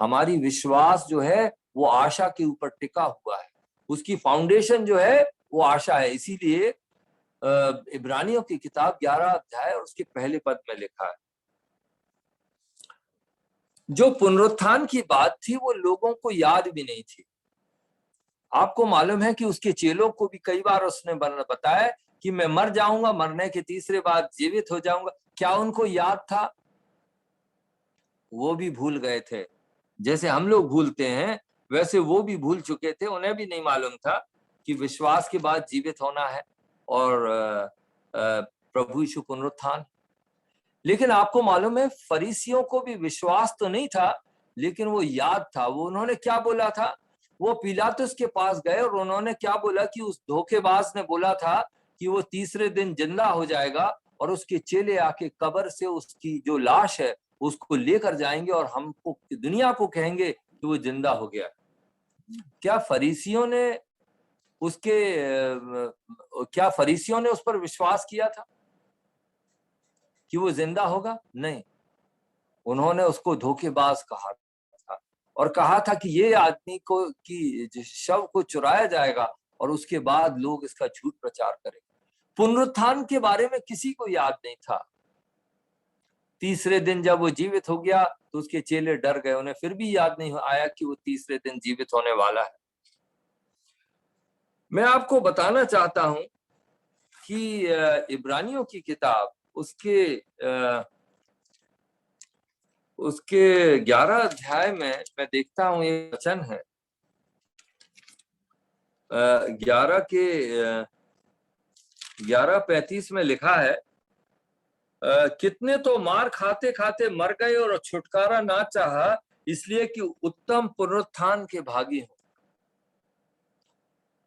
हमारी विश्वास जो है वो आशा के ऊपर टिका हुआ है, उसकी फाउंडेशन जो है वो आशा है। इसीलिए इब्रानियों की किताब 11 अध्याय और उसके पहले पद में लिखा है, जो पुनरुत्थान की बात थी वो लोगों को याद भी नहीं थी। आपको मालूम है कि उसके चेलों को भी कई बार उसने बताया कि मैं मर जाऊंगा, मरने के तीसरे बाद जीवित हो जाऊंगा। क्या उनको याद था? वो भी भूल गए थे। जैसे हम लोग भूलते हैं वैसे वो भी भूल चुके थे। उन्हें भी नहीं मालूम था कि विश्वास के बाद जीवित होना है और प्रभु यीशु पुनरुत्थान। लेकिन आपको मालूम है फरीसियों को भी विश्वास तो नहीं था, लेकिन वो याद था। वो उन्होंने क्या बोला था? वो पिलातुस के पास गए और उन्होंने क्या बोला कि उस धोखेबाज ने बोला था कि वो तीसरे दिन जिंदा हो जाएगा, और उसके चेले आके कब्र से उसकी जो लाश है उसको लेकर जाएंगे और हमको, दुनिया को कहेंगे कि वो जिंदा हो गया। क्या फरीसियों ने उस पर विश्वास किया था कि वो जिंदा होगा? नहीं, उन्होंने उसको धोखेबाज कहा था और कहा था कि ये आदमी को कि शव को चुराया जाएगा और उसके बाद लोग इसका झूठ प्रचार करेंगे। पुनरुत्थान के बारे में किसी को याद नहीं था। तीसरे दिन जब वो जीवित हो गया तो उसके चेले डर गए, उन्हें फिर भी याद नहीं आया कि वो तीसरे दिन जीवित होने वाला है। मैं आपको बताना चाहता हूं कि इब्रानियों की किताब उसके 11 अध्याय में मैं देखता हूं ये वचन है 11:35 में लिखा है, कितने तो मार खाते खाते मर गए और छुटकारा ना चाहा, इसलिए कि उत्तम पुनरुत्थान के भागी हो।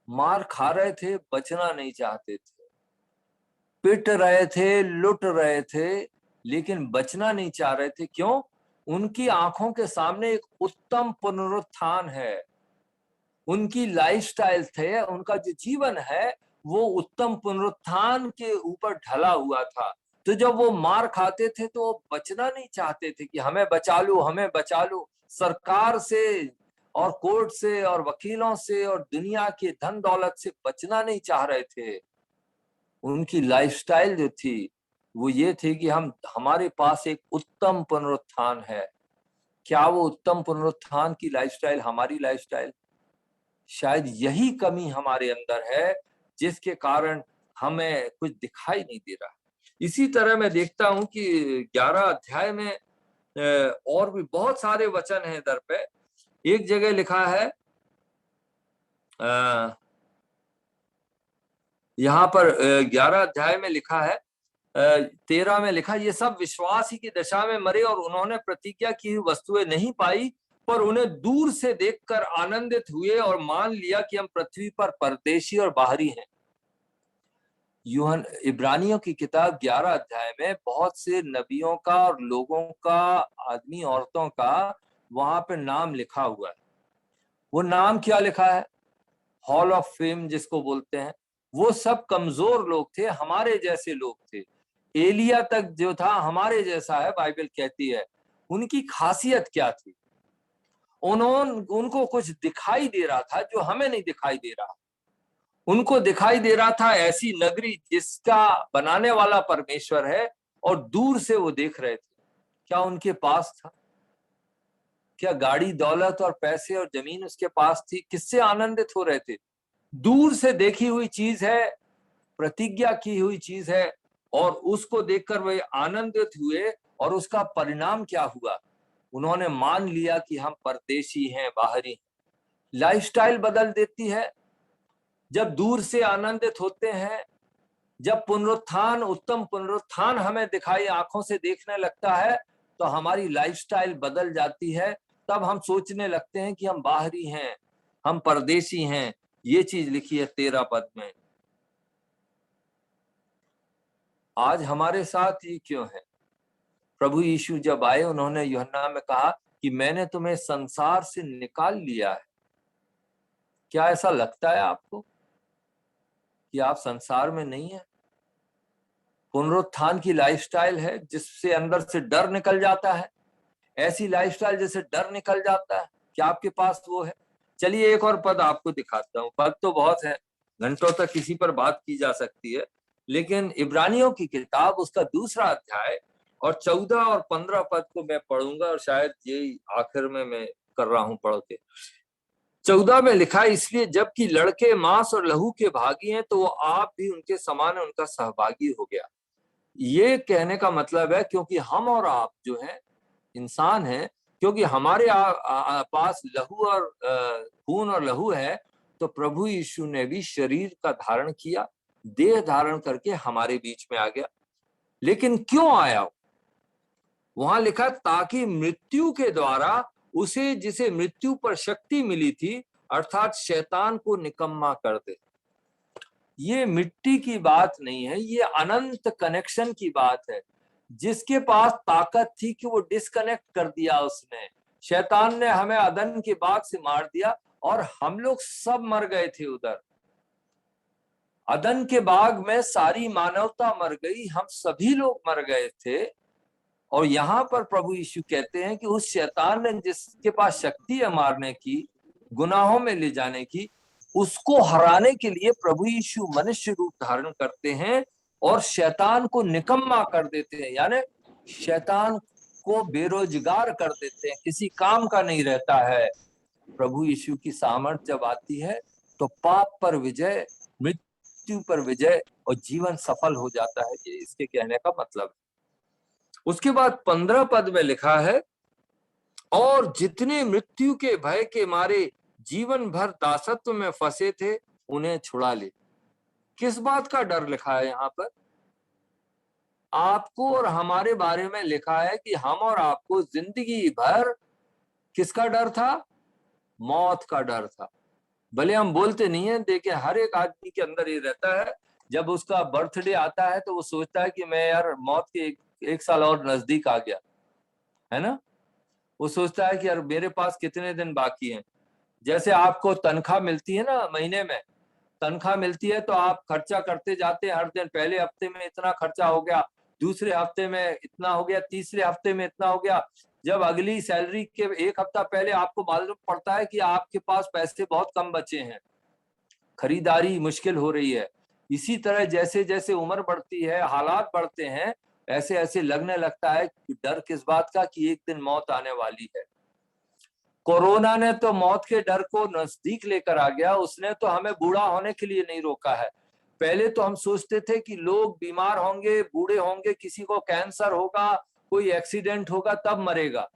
मार खा रहे थे, बचना नहीं चाहते थे, पिट रहे थे, लुट रहे थे, लेकिन बचना नहीं चाह रहे थे। क्यों? उनकी आंखों के सामने एक उत्तम पुनरुत्थान है। उनकी लाइफस्टाइल थे, उनका जो जीवन है वो उत्तम पुनरुत्थान के ऊपर ढला हुआ था। तो जब वो मार खाते थे तो वो बचना नहीं चाहते थे कि हमें बचा लो, हमें बचा लो। सरकार से और कोर्ट से और वकीलों से और दुनिया के धन दौलत से बचना नहीं चाह रहे थे। उनकी लाइफस्टाइल जो थी वो ये थी कि हमारे पास एक उत्तम पुनरुत्थान है। क्या वो उत्तम पुनरुत्थान की लाइफस्टाइल हमारी लाइफस्टाइल? शायद यही कमी हमारे अंदर है जिसके कारण हमें कुछ दिखाई नहीं दे रहा। इसी तरह मैं देखता हूं कि 11 अध्याय में और भी बहुत सारे वचन हैं इधर पे। एक जगह लिखा है, यहाँ पर 11 अध्याय में लिखा है, 13 में लिखा, ये सब विश्वास ही की दशा में मरे और उन्होंने प्रतिज्ञा की हुई वस्तुएं नहीं पाई, पर उन्हें दूर से देखकर आनंदित हुए और मान लिया कि हम पृथ्वी पर परदेशी और बाहरी हैं। इब्रानियों की किताब 11 अध्याय में बहुत से नबियों का और लोगों का, आदमी औरतों का वहां पे नाम लिखा हुआ है। वो नाम क्या लिखा है? हॉल ऑफ फेम जिसको बोलते हैं। वो सब कमजोर लोग थे, हमारे जैसे लोग थे। एलिया तक जो था हमारे जैसा है, बाइबल कहती है। उनकी खासियत क्या थी? उनको कुछ दिखाई दे रहा था जो हमें नहीं दिखाई दे रहा। उनको दिखाई दे रहा था ऐसी नगरी जिसका बनाने वाला परमेश्वर है, और दूर से वो देख रहे थे। क्या उनके पास था? क्या गाड़ी, दौलत और पैसे और जमीन उसके पास थी? किससे आनंदित हो रहे थे? दूर से देखी हुई चीज है, प्रतिज्ञा की हुई चीज है, और उसको देखकर वे आनंदित हुए। और उसका परिणाम क्या हुआ? उन्होंने मान लिया कि हम परदेशी हैं, बाहरी हैं। लाइफस्टाइल बदल देती है। जब दूर से आनंदित होते हैं, जब पुनरुत्थान, उत्तम पुनरुत्थान हमें दिखाई आंखों से देखने लगता है, तो हमारी लाइफस्टाइल बदल जाती है। तब हम सोचने लगते हैं कि हम बाहरी हैं, हम परदेशी हैं। ये चीज लिखी है 13 पद में। आज हमारे साथ ये क्यों है? प्रभु यीशु जब आए, उन्होंने यूहन्ना में कहा कि मैंने तुम्हें संसार से निकाल लिया है। क्या ऐसा लगता है आपको कि आप संसार में नहीं है? पुनरुत्थान की लाइफस्टाइल है जिससे अंदर से डर निकल जाता है। ऐसी लाइफस्टाइल जैसे डर निकल जाता है, क्या आपके पास वो है? चलिए एक और पद आपको दिखाता हूँ। पद तो बहुत है, घंटों तक किसी पर बात की जा सकती है, लेकिन इब्रानियों की किताब उसका 2 अध्याय और 14 और 15 पद को मैं पढ़ूंगा, और शायद यही आखिर में मैं कर रहा हूं पढ़ के। 14 में लिखा है, इसलिए जबकि लड़के मांस और लहू के भागी हैं, तो वो आप भी उनके समान उनका सहभागी हो गया। ये कहने का मतलब है क्योंकि हम और आप जो है इंसान हैं, क्योंकि हमारे पास लहू और खून और लहू है, तो प्रभु यीशु ने भी शरीर का धारण किया, देह धारण करके हमारे बीच में आ गया। लेकिन क्यों आया? वहां लिखा, ताकि मृत्यु के द्वारा उसे, जिसे मृत्यु पर शक्ति मिली थी, अर्थात शैतान को निकम्मा कर दे। ये मिट्टी की बात नहीं है, ये अनंत कनेक्शन की बात है। जिसके पास ताकत थी कि वो डिस्कनेक्ट कर दिया उसने। शैतान ने हमें अदन के बाग से मार दिया और हम लोग सब मर गए थे उधर। अदन के बाग में सारी मानवता मर गई, हम सभी लोग मर गए थे। और यहाँ पर प्रभु यीशु कहते हैं कि उस शैतान ने, जिसके पास शक्ति है मारने की, गुनाहों में ले जाने की, उसको हराने के लिए प्रभु यीशु मनुष्य रूप धारण करते हैं और शैतान को निकम्मा कर देते हैं, यानी शैतान को बेरोजगार कर देते हैं, किसी काम का नहीं रहता है। प्रभु यीशु की सामर्थ्य जब आती है तो पाप पर विजय, मृत्यु पर विजय और जीवन सफल हो जाता है। ये इसके कहने का मतलब है। उसके बाद 15 पद में लिखा है, और जितने मृत्यु के भय के मारे जीवन भर दासत्व में फंसे थे, उन्हें छुड़ा ले। किस बात का डर लिखा है यहाँ पर? आपको और हमारे बारे में लिखा है कि हम और आपको जिंदगी भर किसका डर था? मौत का डर था। भले हम बोलते नहीं है, देखिए हर एक आदमी के अंदर ये रहता है। जब उसका बर्थडे आता है तो वो सोचता है कि मैं यार मौत के एक साल और नजदीक आ गया, है ना। वो सोचता है कि यार मेरे पास कितने दिन बाकी हैं। जैसे आपको तनख्वाह मिलती है ना, महीने में तनख्वाह मिलती है तो आप खर्चा करते जाते हैं हर दिन। पहले हफ्ते में इतना खर्चा हो गया, दूसरे हफ्ते में इतना हो गया, तीसरे हफ्ते में इतना हो गया। जब अगली सैलरी के एक हफ्ता पहले आपको मालूम पड़ता है कि आपके पास पैसे बहुत कम बचे हैं, खरीदारी मुश्किल हो रही है। इसी तरह जैसे जैसे उम्र बढ़ती है, हालात बढ़ते हैं, ऐसे ऐसे लगने लगता है कि डर किस बात का, कि एक दिन मौत आने वाली है। कोरोना ने तो मौत के डर को नजदीक लेकर आ गया। उसने तो हमें बूढ़ा होने के लिए नहीं रोका है। पहले तो हम सोचते थे कि लोग बीमार होंगे, बूढ़े होंगे, किसी को कैंसर होगा, कोई एक्सीडेंट होगा, तब मरेगा।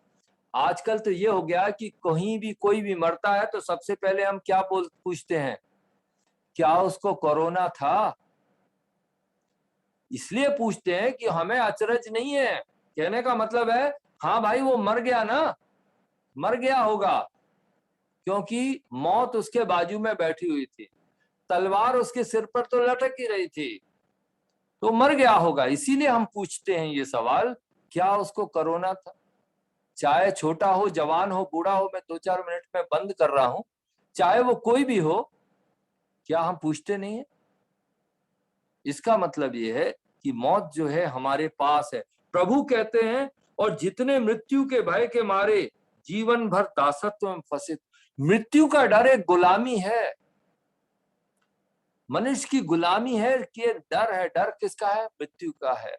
आजकल तो ये हो गया कि कहीं भी कोई भी मरता है तो सबसे पहले हम क्या पूछते हैं, क्या उसको कोरोना था? इसलिए पूछते हैं कि हमें अचरज नहीं है। कहने का मतलब है, हाँ भाई वो मर गया ना, मर गया होगा, क्योंकि मौत उसके बाजू में बैठी हुई थी, तलवार उसके सिर पर तो लटक ही रही थी, तो मर गया होगा। इसीलिए हम पूछते हैं ये सवाल, क्या उसको कोरोना था? चाहे छोटा हो, जवान हो, बूढ़ा हो, मैं 2-4 मिनट में बंद कर रहा हूं, चाहे वो कोई भी हो, क्या हम पूछते नहीं है? इसका मतलब ये है कि मौत जो है हमारे पास है। प्रभु कहते हैं, और जितने मृत्यु के भय के मारे जीवन भर दासत्व में फंसे। मृत्यु का डर एक गुलामी है, मनुष्य की गुलामी है कि डर है। डर किसका है? मृत्यु का है।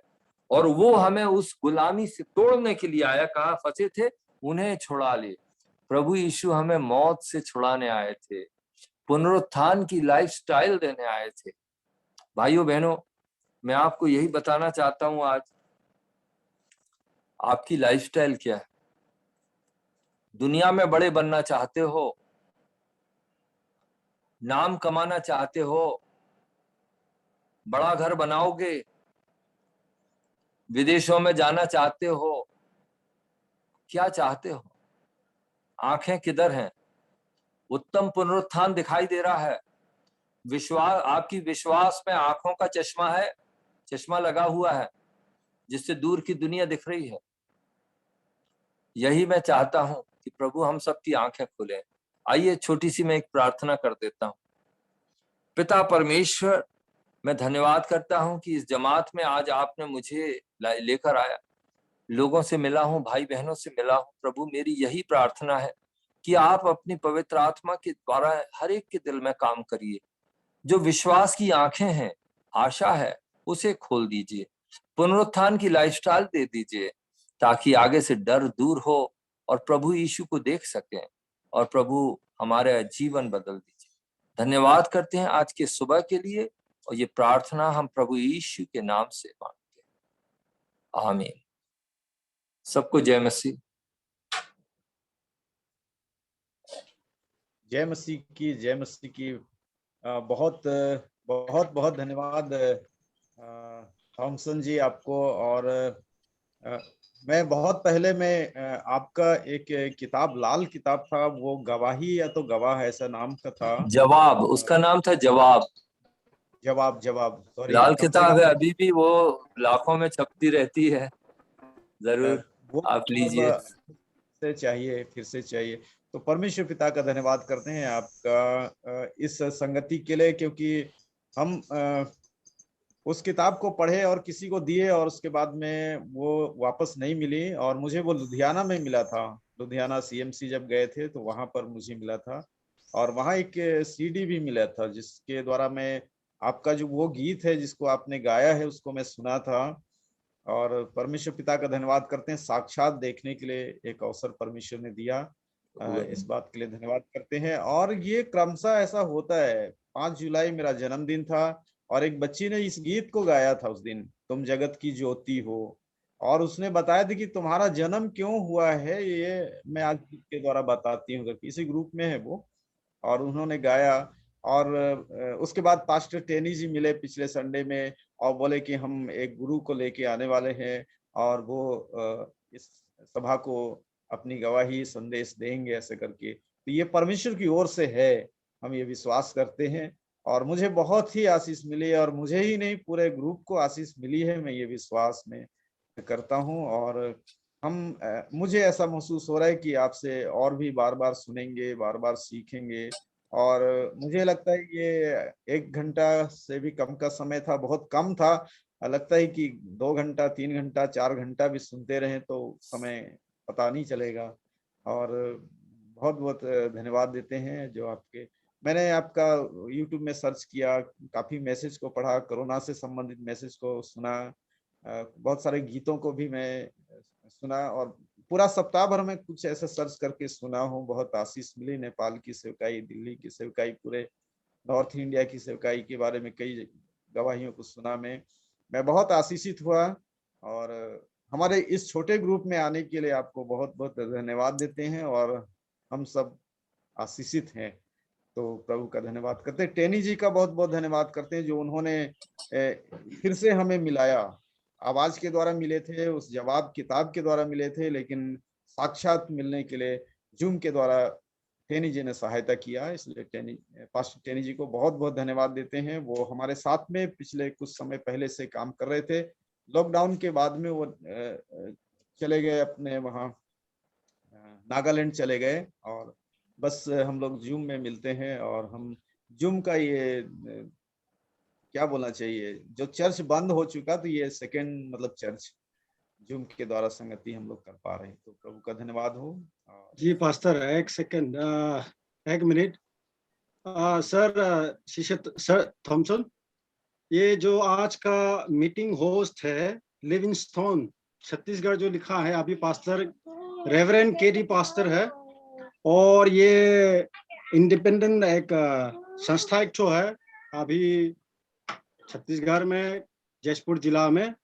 और वो हमें उस गुलामी से तोड़ने के लिए आया, कहा फंसे थे उन्हें छुड़ा ले। प्रभु यीशु हमें मौत से छुड़ाने आए थे, पुनरुत्थान की लाइफस्टाइल देने आए थे। भाइयों बहनों, मैं आपको यही बताना चाहता हूं आज, आपकी लाइफस्टाइल क्या है? दुनिया में बड़े बनना चाहते हो, नाम कमाना चाहते हो, बड़ा घर बनाओगे, विदेशों में जाना चाहते हो, क्या चाहते हो? आंखें किधर हैं? उत्तम पुनरुत्थान दिखाई दे रहा है, विश्वास, आपकी विश्वास में आंखों का चश्मा है, चश्मा लगा हुआ है जिससे दूर की दुनिया दिख रही है। यही मैं चाहता हूं कि प्रभु हम सबकी आंखें खोलें। आइए छोटी सी मैं एक प्रार्थना कर देता हूं। पिता परमेश्वर, मैं धन्यवाद करता हूं कि इस जमात में आज आपने मुझे लेकर आया, लोगों से मिला हूं, भाई बहनों से मिला हूं। प्रभु मेरी यही प्रार्थना है कि आप अपनी पवित्र आत्मा के द्वारा हर एक के दिल में काम करिए। जो विश्वास की आंखें हैं, आशा है, उसे खोल दीजिए, पुनरुत्थान की लाइफस्टाइल दे दीजिए, ताकि आगे से डर दूर हो और प्रभु यीशु को देख सकें और प्रभु हमारे जीवन बदल दीजिए। धन्यवाद करते हैं आज के सुबह के लिए, और ये प्रार्थना हम प्रभु यीशु के नाम से मांगते हैं, आमीन। सबको जय मसीह। जय मसीह की, जय मसीह की। बहुत बहुत बहुत धन्यवाद थॉमसन जी आपको। और मैं बहुत पहले आपका एक किताब, लाल किताब था, वो गवाही या तो गवाह ऐसा नाम का था। जवाब, उसका नाम था जवाब। जवाब, सॉरी। लाल किताब है, अभी भी वो लाखों में छपती रहती है, जरूर वो आप लीजिए। फिर से चाहिए। तो परमेश्वर पिता का धन्यवाद करते हैं आपका इस संगति के लिए, क्योंकि हम उस किताब को पढ़े और किसी को दिए और उसके बाद में वो वापस नहीं मिली। और मुझे वो लुधियाना में मिला था, लुधियाना सीएमसी जब गए थे तो वहां पर मुझे मिला था। और वहां एक सीडी भी मिला था जिसके द्वारा मैं आपका जो वो गीत है जिसको आपने गाया है उसको मैं सुना था। और परमेश्वर पिता का धन्यवाद करते हैं, साक्षात देखने के लिए एक अवसर परमेश्वर ने दिया। इस बात के लिए धन्यवाद करते हैं। और ये क्रमशः ऐसा होता है। 5 जुलाई मेरा जन्मदिन था और एक बच्ची ने इस गीत को गाया था उस दिन, तुम जगत की ज्योति हो। और उसने बताया था कि तुम्हारा जन्म क्यों हुआ है, ये मैं आज गीत के द्वारा बताती हूँ। किसी ग्रुप में है वो, और उन्होंने गाया। और उसके बाद पास्टर टेनी जी मिले पिछले संडे में और बोले कि हम एक गुरु को लेके आने वाले हैं और वो इस सभा को अपनी गवाही संदेश देंगे ऐसे करके। तो ये परमेश्वर की ओर से है, हम ये विश्वास करते हैं। और मुझे बहुत ही आशीष मिली, और मुझे ही नहीं पूरे ग्रुप को आशीष मिली है, मैं ये विश्वास में करता हूँ। और मुझे ऐसा महसूस हो रहा है कि आपसे और भी बार बार सुनेंगे, बार बार सीखेंगे। और मुझे लगता है ये 1 घंटा से भी कम का समय था, बहुत कम था। लगता है कि 2 घंटा, 3 घंटा, 4 घंटा भी सुनते रहें तो समय पता नहीं चलेगा। और बहुत बहुत धन्यवाद देते हैं जो आपके। मैंने आपका YouTube में सर्च किया, काफी मैसेज को पढ़ा, कोरोना से संबंधित मैसेज को सुना, बहुत सारे गीतों को भी मैं सुना। और पूरा सप्ताह भर में कुछ ऐसा सर्च करके सुना हूँ। बहुत आशीष मिली, नेपाल की सेवकाई, दिल्ली की सेवकाई, पूरे नॉर्थ इंडिया की सेवकाई के बारे में कई गवाहियों को सुना मैं बहुत आशीषित हुआ। और हमारे इस छोटे ग्रुप में आने के लिए आपको बहुत बहुत धन्यवाद देते हैं, और हम सब आशीषित हैं। तो प्रभु का धन्यवाद करते हैं। टेनी जी का बहुत बहुत धन्यवाद करते हैं जो उन्होंने फिर से हमें मिलाया। आवाज के द्वारा मिले थे, उस जवाब किताब के द्वारा मिले थे, लेकिन साक्षात मिलने के लिए जूम के द्वारा टेनी जी ने सहायता किया। इसलिए पास्टर टेनी जी को बहुत बहुत धन्यवाद देते हैं। वो हमारे साथ में पिछले कुछ समय पहले से काम कर रहे थे। लॉकडाउन के बाद में वो चले गए अपने वहाँ नागालैंड चले गए, और बस हम लोग जूम में मिलते हैं। और हम जूम का ये क्या बोलना चाहिए, जो चर्च बंद हो चुका तो ये सेकंड मतलब चर्च जूम के द्वारा संगति हम लोग कर पा रहे हैं। तो प्रभु का धन्यवाद हो। जी पास्टर, एक सेकंड, 1 मिनट। सर थॉमसन, ये जो आज का मीटिंग होस्ट है लिविंगस्टोन छत्तीसगढ़ जो लिखा है, अभी पास्टर रेवरेंड केडी पास्टर है। और ये इंडिपेंडेंट एक संस्था एक ठो है अभी छत्तीसगढ़ में, जशपुर जिला में।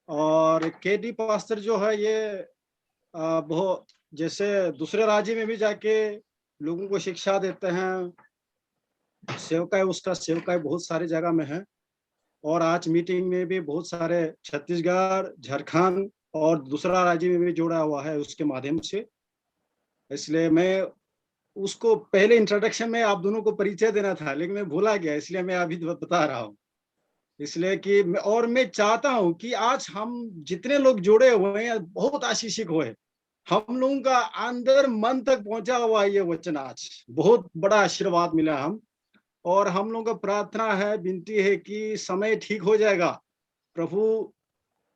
और केडी पास्टर जो है ये बहुत जैसे दूसरे राज्य में भी जाके लोगों को शिक्षा देते हैं, सेवकाई उसका सेवकाई बहुत सारी जगह में है। और आज मीटिंग में भी बहुत सारे छत्तीसगढ़, झारखंड और दूसरा राज्य में भी जोड़ा हुआ है उसके माध्यम से। इसलिए मैं उसको पहले इंट्रोडक्शन में आप दोनों को परिचय देना था, लेकिन मैं भूला गया, इसलिए मैं अभी बता रहा हूँ। इसलिए कि और मैं चाहता हूँ कि आज हम जितने लोग जुड़े हुए हैं बहुत आशीषित हुए। हम लोगों का अंदर मन तक पहुंचा हुआ ये वचन आज बहुत बड़ा आशीर्वाद मिला हम। और हम लोगों का प्रार्थना है, विनती है कि समय ठीक हो जाएगा। प्रभु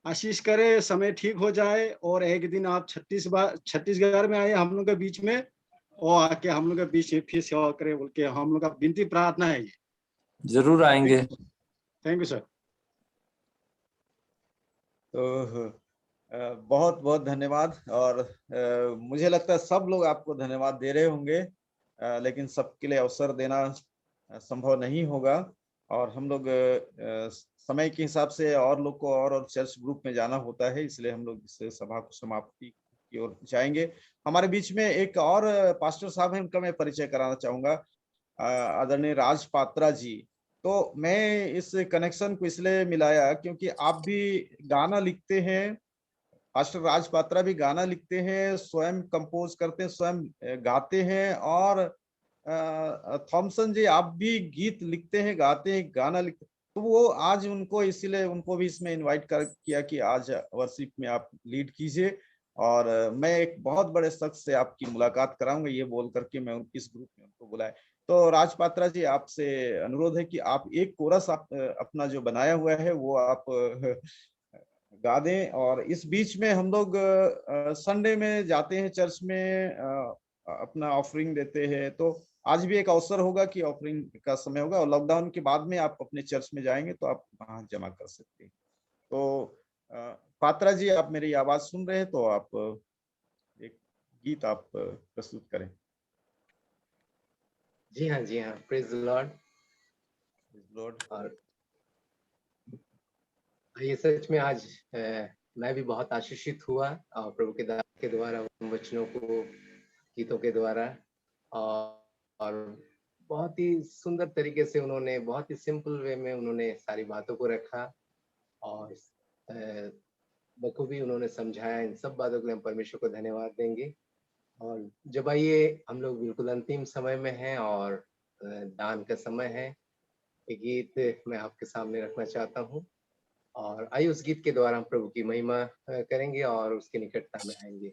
आशीष करे, समय ठीक हो जाए और एक दिन आप छत्तीसगढ़ में आए हम लोग के बीच में, और आके हम लोग के बीच में फिर सेवा करे बोल के हम लोग का विनती प्रार्थना है ये। जरूर आएंगे। Thank you sir. तो बहुत बहुत धन्यवाद। और मुझे लगता है सब लोग आपको धन्यवाद दे रहे होंगे, लेकिन सबके लिए अवसर देना संभव नहीं होगा। और हम लोग समय के हिसाब से और लोग को और चर्च ग्रुप में जाना होता है, इसलिए हम लोग इस सभा को समाप्ति की ओर जाएंगे। हमारे बीच में एक और पास्टर साहब हैं, उनका मैं परिचय कराना चाहूंगा, आदरणीय राज पात्रा जी। तो मैं इस कनेक्शन को इसलिए मिलाया क्योंकि आप भी गाना लिखते हैं, पास्टर राज पात्रा भी गाना लिखते हैं, स्वयं कंपोज करते हैं, स्वयं गाते हैं। और थॉमसन जी आप भी गीत लिखते हैं, गाते हैं, गाना लिखते हैं। तो वो आज उनको इसीलिए उनको भी इसमें इनवाइट किया कि आज वर्शिप में आप लीड कीजिए। और मैं एक बहुत बड़े शख्स से आपकी मुलाकात कराऊंगा ये बोल करके मैं इस ग्रुप में उनको बुलाया। तो राज पात्रा जी आपसे अनुरोध है कि आप एक कोरस आप अपना जो बनाया हुआ है वो आप गा दें। और इस बीच में हम लोग संडे में जाते हैं चर्च में, अपना ऑफरिंग देते हैं। तो आज भी एक अवसर होगा कि ऑफरिंग का समय होगा, और लॉकडाउन के बाद में आप अपने चर्च में जाएंगे तो आप वहां जमा कर सकते हैं। तो पात्रा जी आप मेरी आवाज सुन रहे हैं तो आप एक गीत आप प्रस्तुत करें। जी हाँ, जी हाँ। Praise the Lord. और ये सच में आज मैं भी बहुत आशीषित हुआ और प्रभु के दास के द्वारा, उन वचनों को, गीतों के द्वारा। और बहुत ही सुंदर तरीके से उन्होंने, बहुत ही सिंपल वे में उन्होंने सारी बातों को रखा और बखूबी उन्होंने समझाया। इन सब बातों के लिए हम परमेश्वर को धन्यवाद देंगे। और जब आइए, हम लोग बिल्कुल अंतिम समय में हैं और दान का समय है। एक गीत मैं आपके सामने रखना चाहता हूँ और आइए उस गीत के द्वारा हम प्रभु की महिमा करेंगे और उसकी निकटता में आएंगे।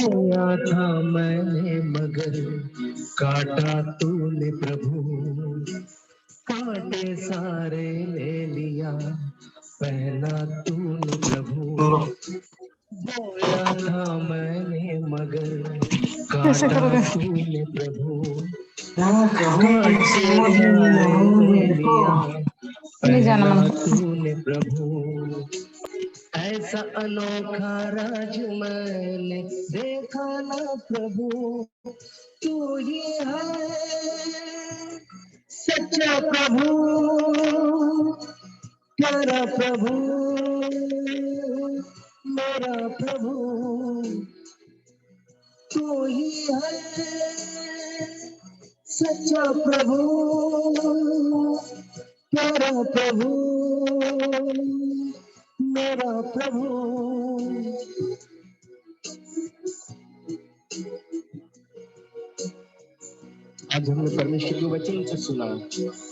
बोया था मैंने मगर काटा तूने प्रभु, कांटे सारे ले लिया, पहना तूने प्रभु। बोया था मैंने मगर काटा तूने प्रभु। कांटे सारे ले लिया, पहना तूने प्रभु। ऐसा अनोखा राज मैंने देखा ना प्रभु। तू ही है सच्चा प्रभु, प्यारा प्रभु, मेरा प्रभु। तू ही है सच्चा प्रभु, प्यारा प्रभु, मेरा प्रभु। आज हमने परमेश्वर के वचन से सुना,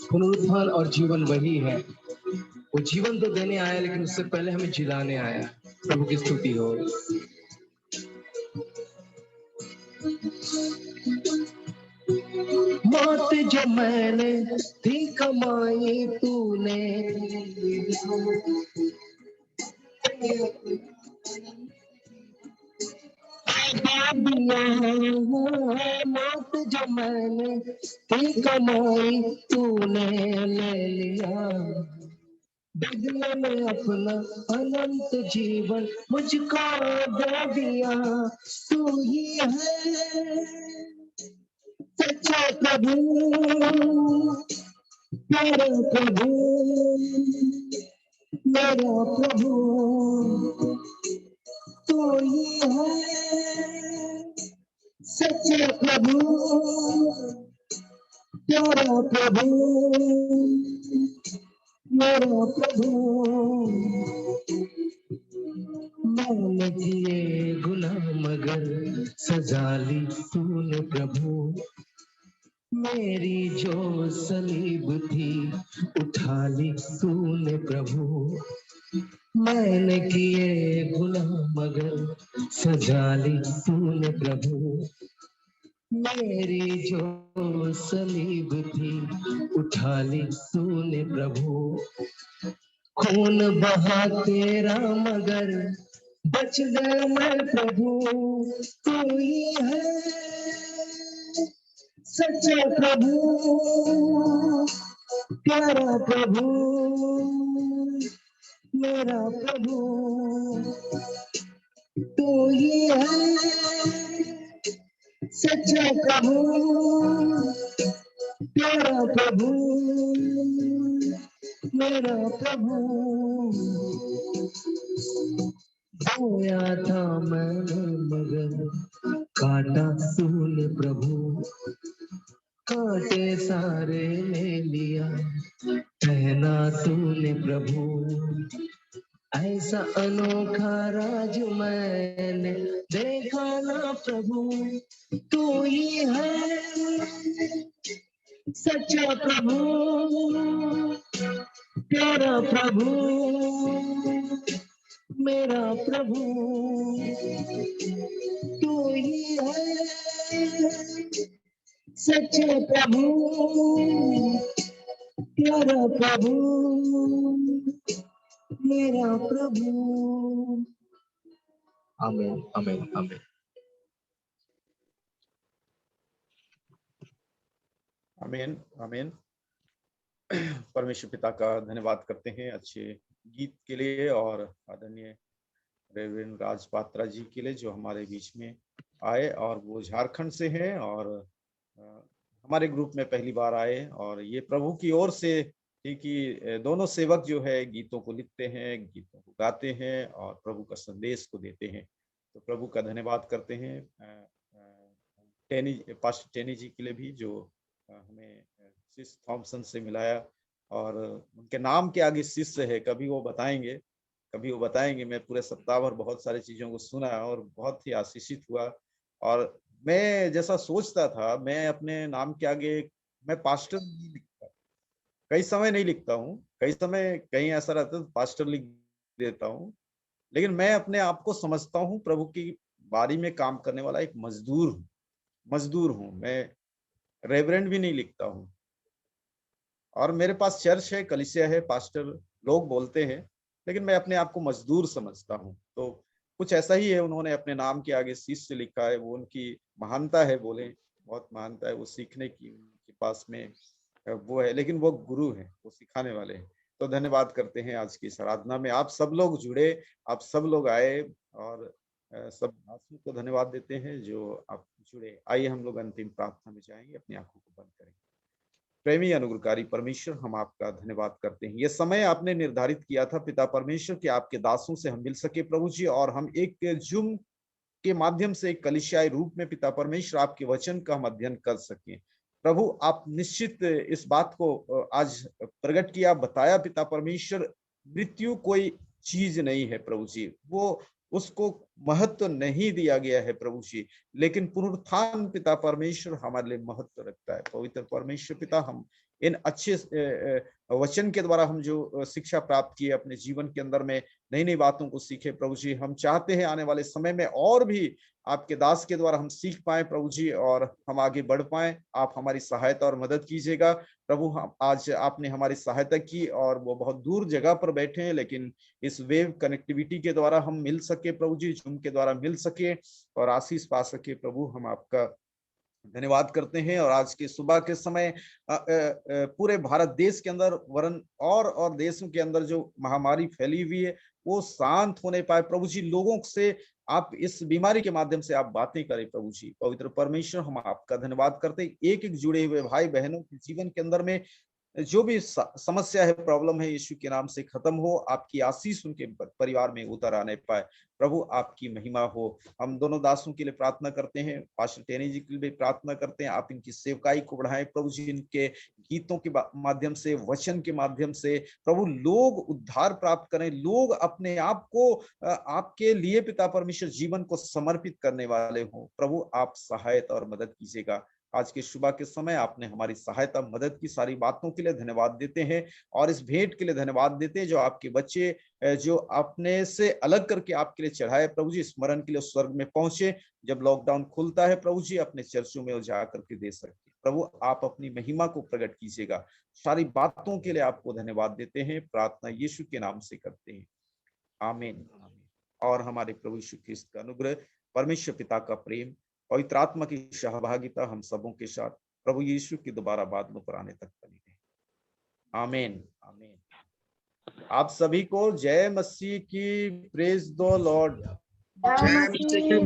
पुनरुत्थान और जीवन वही है। वो जीवन तो देने आया, लेकिन उससे पहले हमें जिलाने आया। प्रभु की स्तुति हो। मौत जो मैंने थी कमाई तूने, मौत जो मैंने थी कमाई तूने ले लिया। बदले में अपना अनंत जीवन मुझको दे दिया। तू ही है सच्चा प्रभु, प्यारा प्रभु, मेरा प्रभु। तू ही है सच्चा प्रभु, प्यारा प्रभु, मेरा प्रभु। मैंने किए गुनाह मगर सजा ली तूने प्रभु। मेरी जो सलीब थी उठा ली तूने प्रभु। मैंने किए गुनाह मगर सजा ली तूने प्रभु। मेरी जो सलीब थी उठा ली तूने प्रभु। खून बहा तेरा मगर बच गया मैं प्रभु। तू ही है सच्चा प्रभु, प्यारा प्रभु, मेरा प्रभु। तू ही है सच्चा प्रभु, प्यारा प्रभु, मेरा प्रभु। बोया था मैंने मगर काटा तूने प्रभु। कांटे सारे ले लिया, पहना तूने प्रभु। ऐसा अनोखा राज मैंने देखा ना प्रभु। तू ही है सच्चा प्रभु, प्यारा प्रभु, मेरा प्रभु। तू ही है सच्चा प्रभु, प्यारा प्रभु, मेरा प्रभु। आमीन, आमीन, आमीन। आमीन, आमीन। परमेश्वर पिता का धन्यवाद करते हैं अच्छे गीत के लिए और आदरणीय रेवरेंड राज पात्रा जी के लिए जो हमारे बीच में आए और वो झारखंड से हैं और हमारे ग्रुप में पहली बार आए। और ये प्रभु की ओर से थी कि दोनों सेवक जो है गीतों को लिखते हैं, गीतों को गाते हैं और प्रभु का संदेश को देते हैं। तो प्रभु का धन्यवाद करते हैं पास्टर टेनी जी के लिए भी जो हमें सिस थॉमसन से मिलाया। और उनके नाम के आगे शिष्य है, कभी वो बताएंगे। मैं पूरे सप्ताह भर बहुत सारी चीजों को सुना और बहुत ही आशीषित हुआ। और मैं जैसा सोचता था, मैं अपने नाम के आगे मैं पास्टर नहीं लिखता, कई समय नहीं लिखता हूँ, कई समय कहीं ऐसा रहता है तो पास्टर लिख देता हूँ, लेकिन मैं अपने आप को समझता हूँ प्रभु की बारी में काम करने वाला एक मजदूर हूँ। मैं रेवरेंड भी नहीं लिखता हूँ। और मेरे पास चर्च है, कलीसिया है, पास्टर लोग बोलते हैं, लेकिन मैं अपने आप को मजदूर समझता हूँ। तो कुछ ऐसा ही है, उन्होंने अपने नाम के आगे शिष्य लिखा है, वो उनकी महानता है, बोले बहुत महानता है, वो सीखने की उनके पास में वो है, लेकिन वो गुरु है, वो सिखाने वाले हैं। तो धन्यवाद करते हैं आज की इस आराधना में आप सब लोग जुड़े, आप सब लोग आए, और सब दासों को धन्यवाद देते हैं जो आप जुड़े। आइए हम लोग अंतिम प्रार्थना में जाएंगे, अपनी आंखों को बंद करें। प्रेमी अनुग्रहकारी परमेश्वर, हम आपका धन्यवाद करते हैं, ये समय आपने निर्धारित किया था पिता परमेश्वर कि आपके दासों से हम मिल सके प्रभु जी, और हम एक जूम के माध्यम से एक कलिसियाई रूप में पिता परमेश्वर आपके वचन का हम अध्ययन कर सकें। प्रभु आप निश्चित इस बात को आज प्रकट किया, बताया पिता परमेश्वर, मृत्यु कोई चीज नहीं है प्रभु जी, वो उसको महत्व नहीं दिया गया है प्रभु जी, लेकिन पुनरुत्थान पिता परमेश्वर हमारे लिए महत्व रखता है। पवित्र परमेश्वर पिता, हम इन अच्छे वचन के द्वारा हम जो शिक्षा प्राप्त किए अपने जीवन के अंदर में, नई नई बातों को सीखे प्रभु जी, हम चाहते हैं आने वाले समय में और भी आपके दास के द्वारा हम सीख पाए प्रभु जी, और हम आगे बढ़ पाए। आप हमारी सहायता और मदद कीजिएगा प्रभु। हम आज आपने हमारी सहायता की, और वो बहुत दूर जगह पर बैठे हैं, लेकिन इस वेव कनेक्टिविटी के द्वारा हम मिल सके प्रभु जी, जूम के द्वारा मिल सके और आशीष पा सके प्रभु, हम आपका धन्यवाद करते हैं। और आज के सुबह के समय पूरे भारत देश के अंदर वरन और देशों के अंदर जो महामारी फैली हुई है वो शांत होने पाए प्रभु जी, लोगों से आप इस बीमारी के माध्यम से आप बातें करें प्रभु जी। पवित्र परमेश्वर, हम आपका धन्यवाद करते हैं, एक एक जुड़े हुए भाई बहनों के जीवन के अंदर में जो भी समस्या है, प्रॉब्लम है, यीशु के नाम से खत्म हो, आपकी आशीष उनके परिवार में उतर आने पाए प्रभु, आपकी महिमा हो। हम दोनों दासों के लिए प्रार्थना करते हैं, पास्टर टेनी जी के लिए भी प्रार्थना करते हैं, आप इनकी सेवकाई को बढ़ाएं प्रभु जी, इनके गीतों के माध्यम से, वचन के माध्यम से प्रभु लोग उद्धार प्राप्त करें, लोग अपने आप को आपके लिए पिता परमेश्वर जीवन को समर्पित करने वाले हों प्रभु, आप सहायता और मदद कीजिएगा। आज के सुबह के समय आपने हमारी सहायता मदद की, सारी बातों के लिए धन्यवाद देते हैं, और इस भेंट के लिए धन्यवाद देते हैं जो आपके बच्चे जो अपने से अलग करके आपके लिए चढ़ाए प्रभु जी, स्मरण के लिए स्वर्ग में पहुंचे, जब लॉकडाउन खुलता है प्रभु जी अपने चर्चों में जा करके दे सकते प्रभु, आप अपनी महिमा को प्रकट कीजिएगा। सारी बातों के लिए आपको धन्यवाद देते हैं, प्रार्थना यीशु के नाम से करते हैं, आमीन। और हमारे प्रभु यीशु ख्रिस्त का अनुग्रह, परमेश्वर पिता का प्रेम, पवित्र आत्मा की सहभागिता हम सबों के साथ प्रभु यीशु की दोबारा बादलों पर आने तक बनी रहे, आमीन आमीन। आप सभी को जय मसीह की, प्रेज द लॉर्ड। जय मसीह।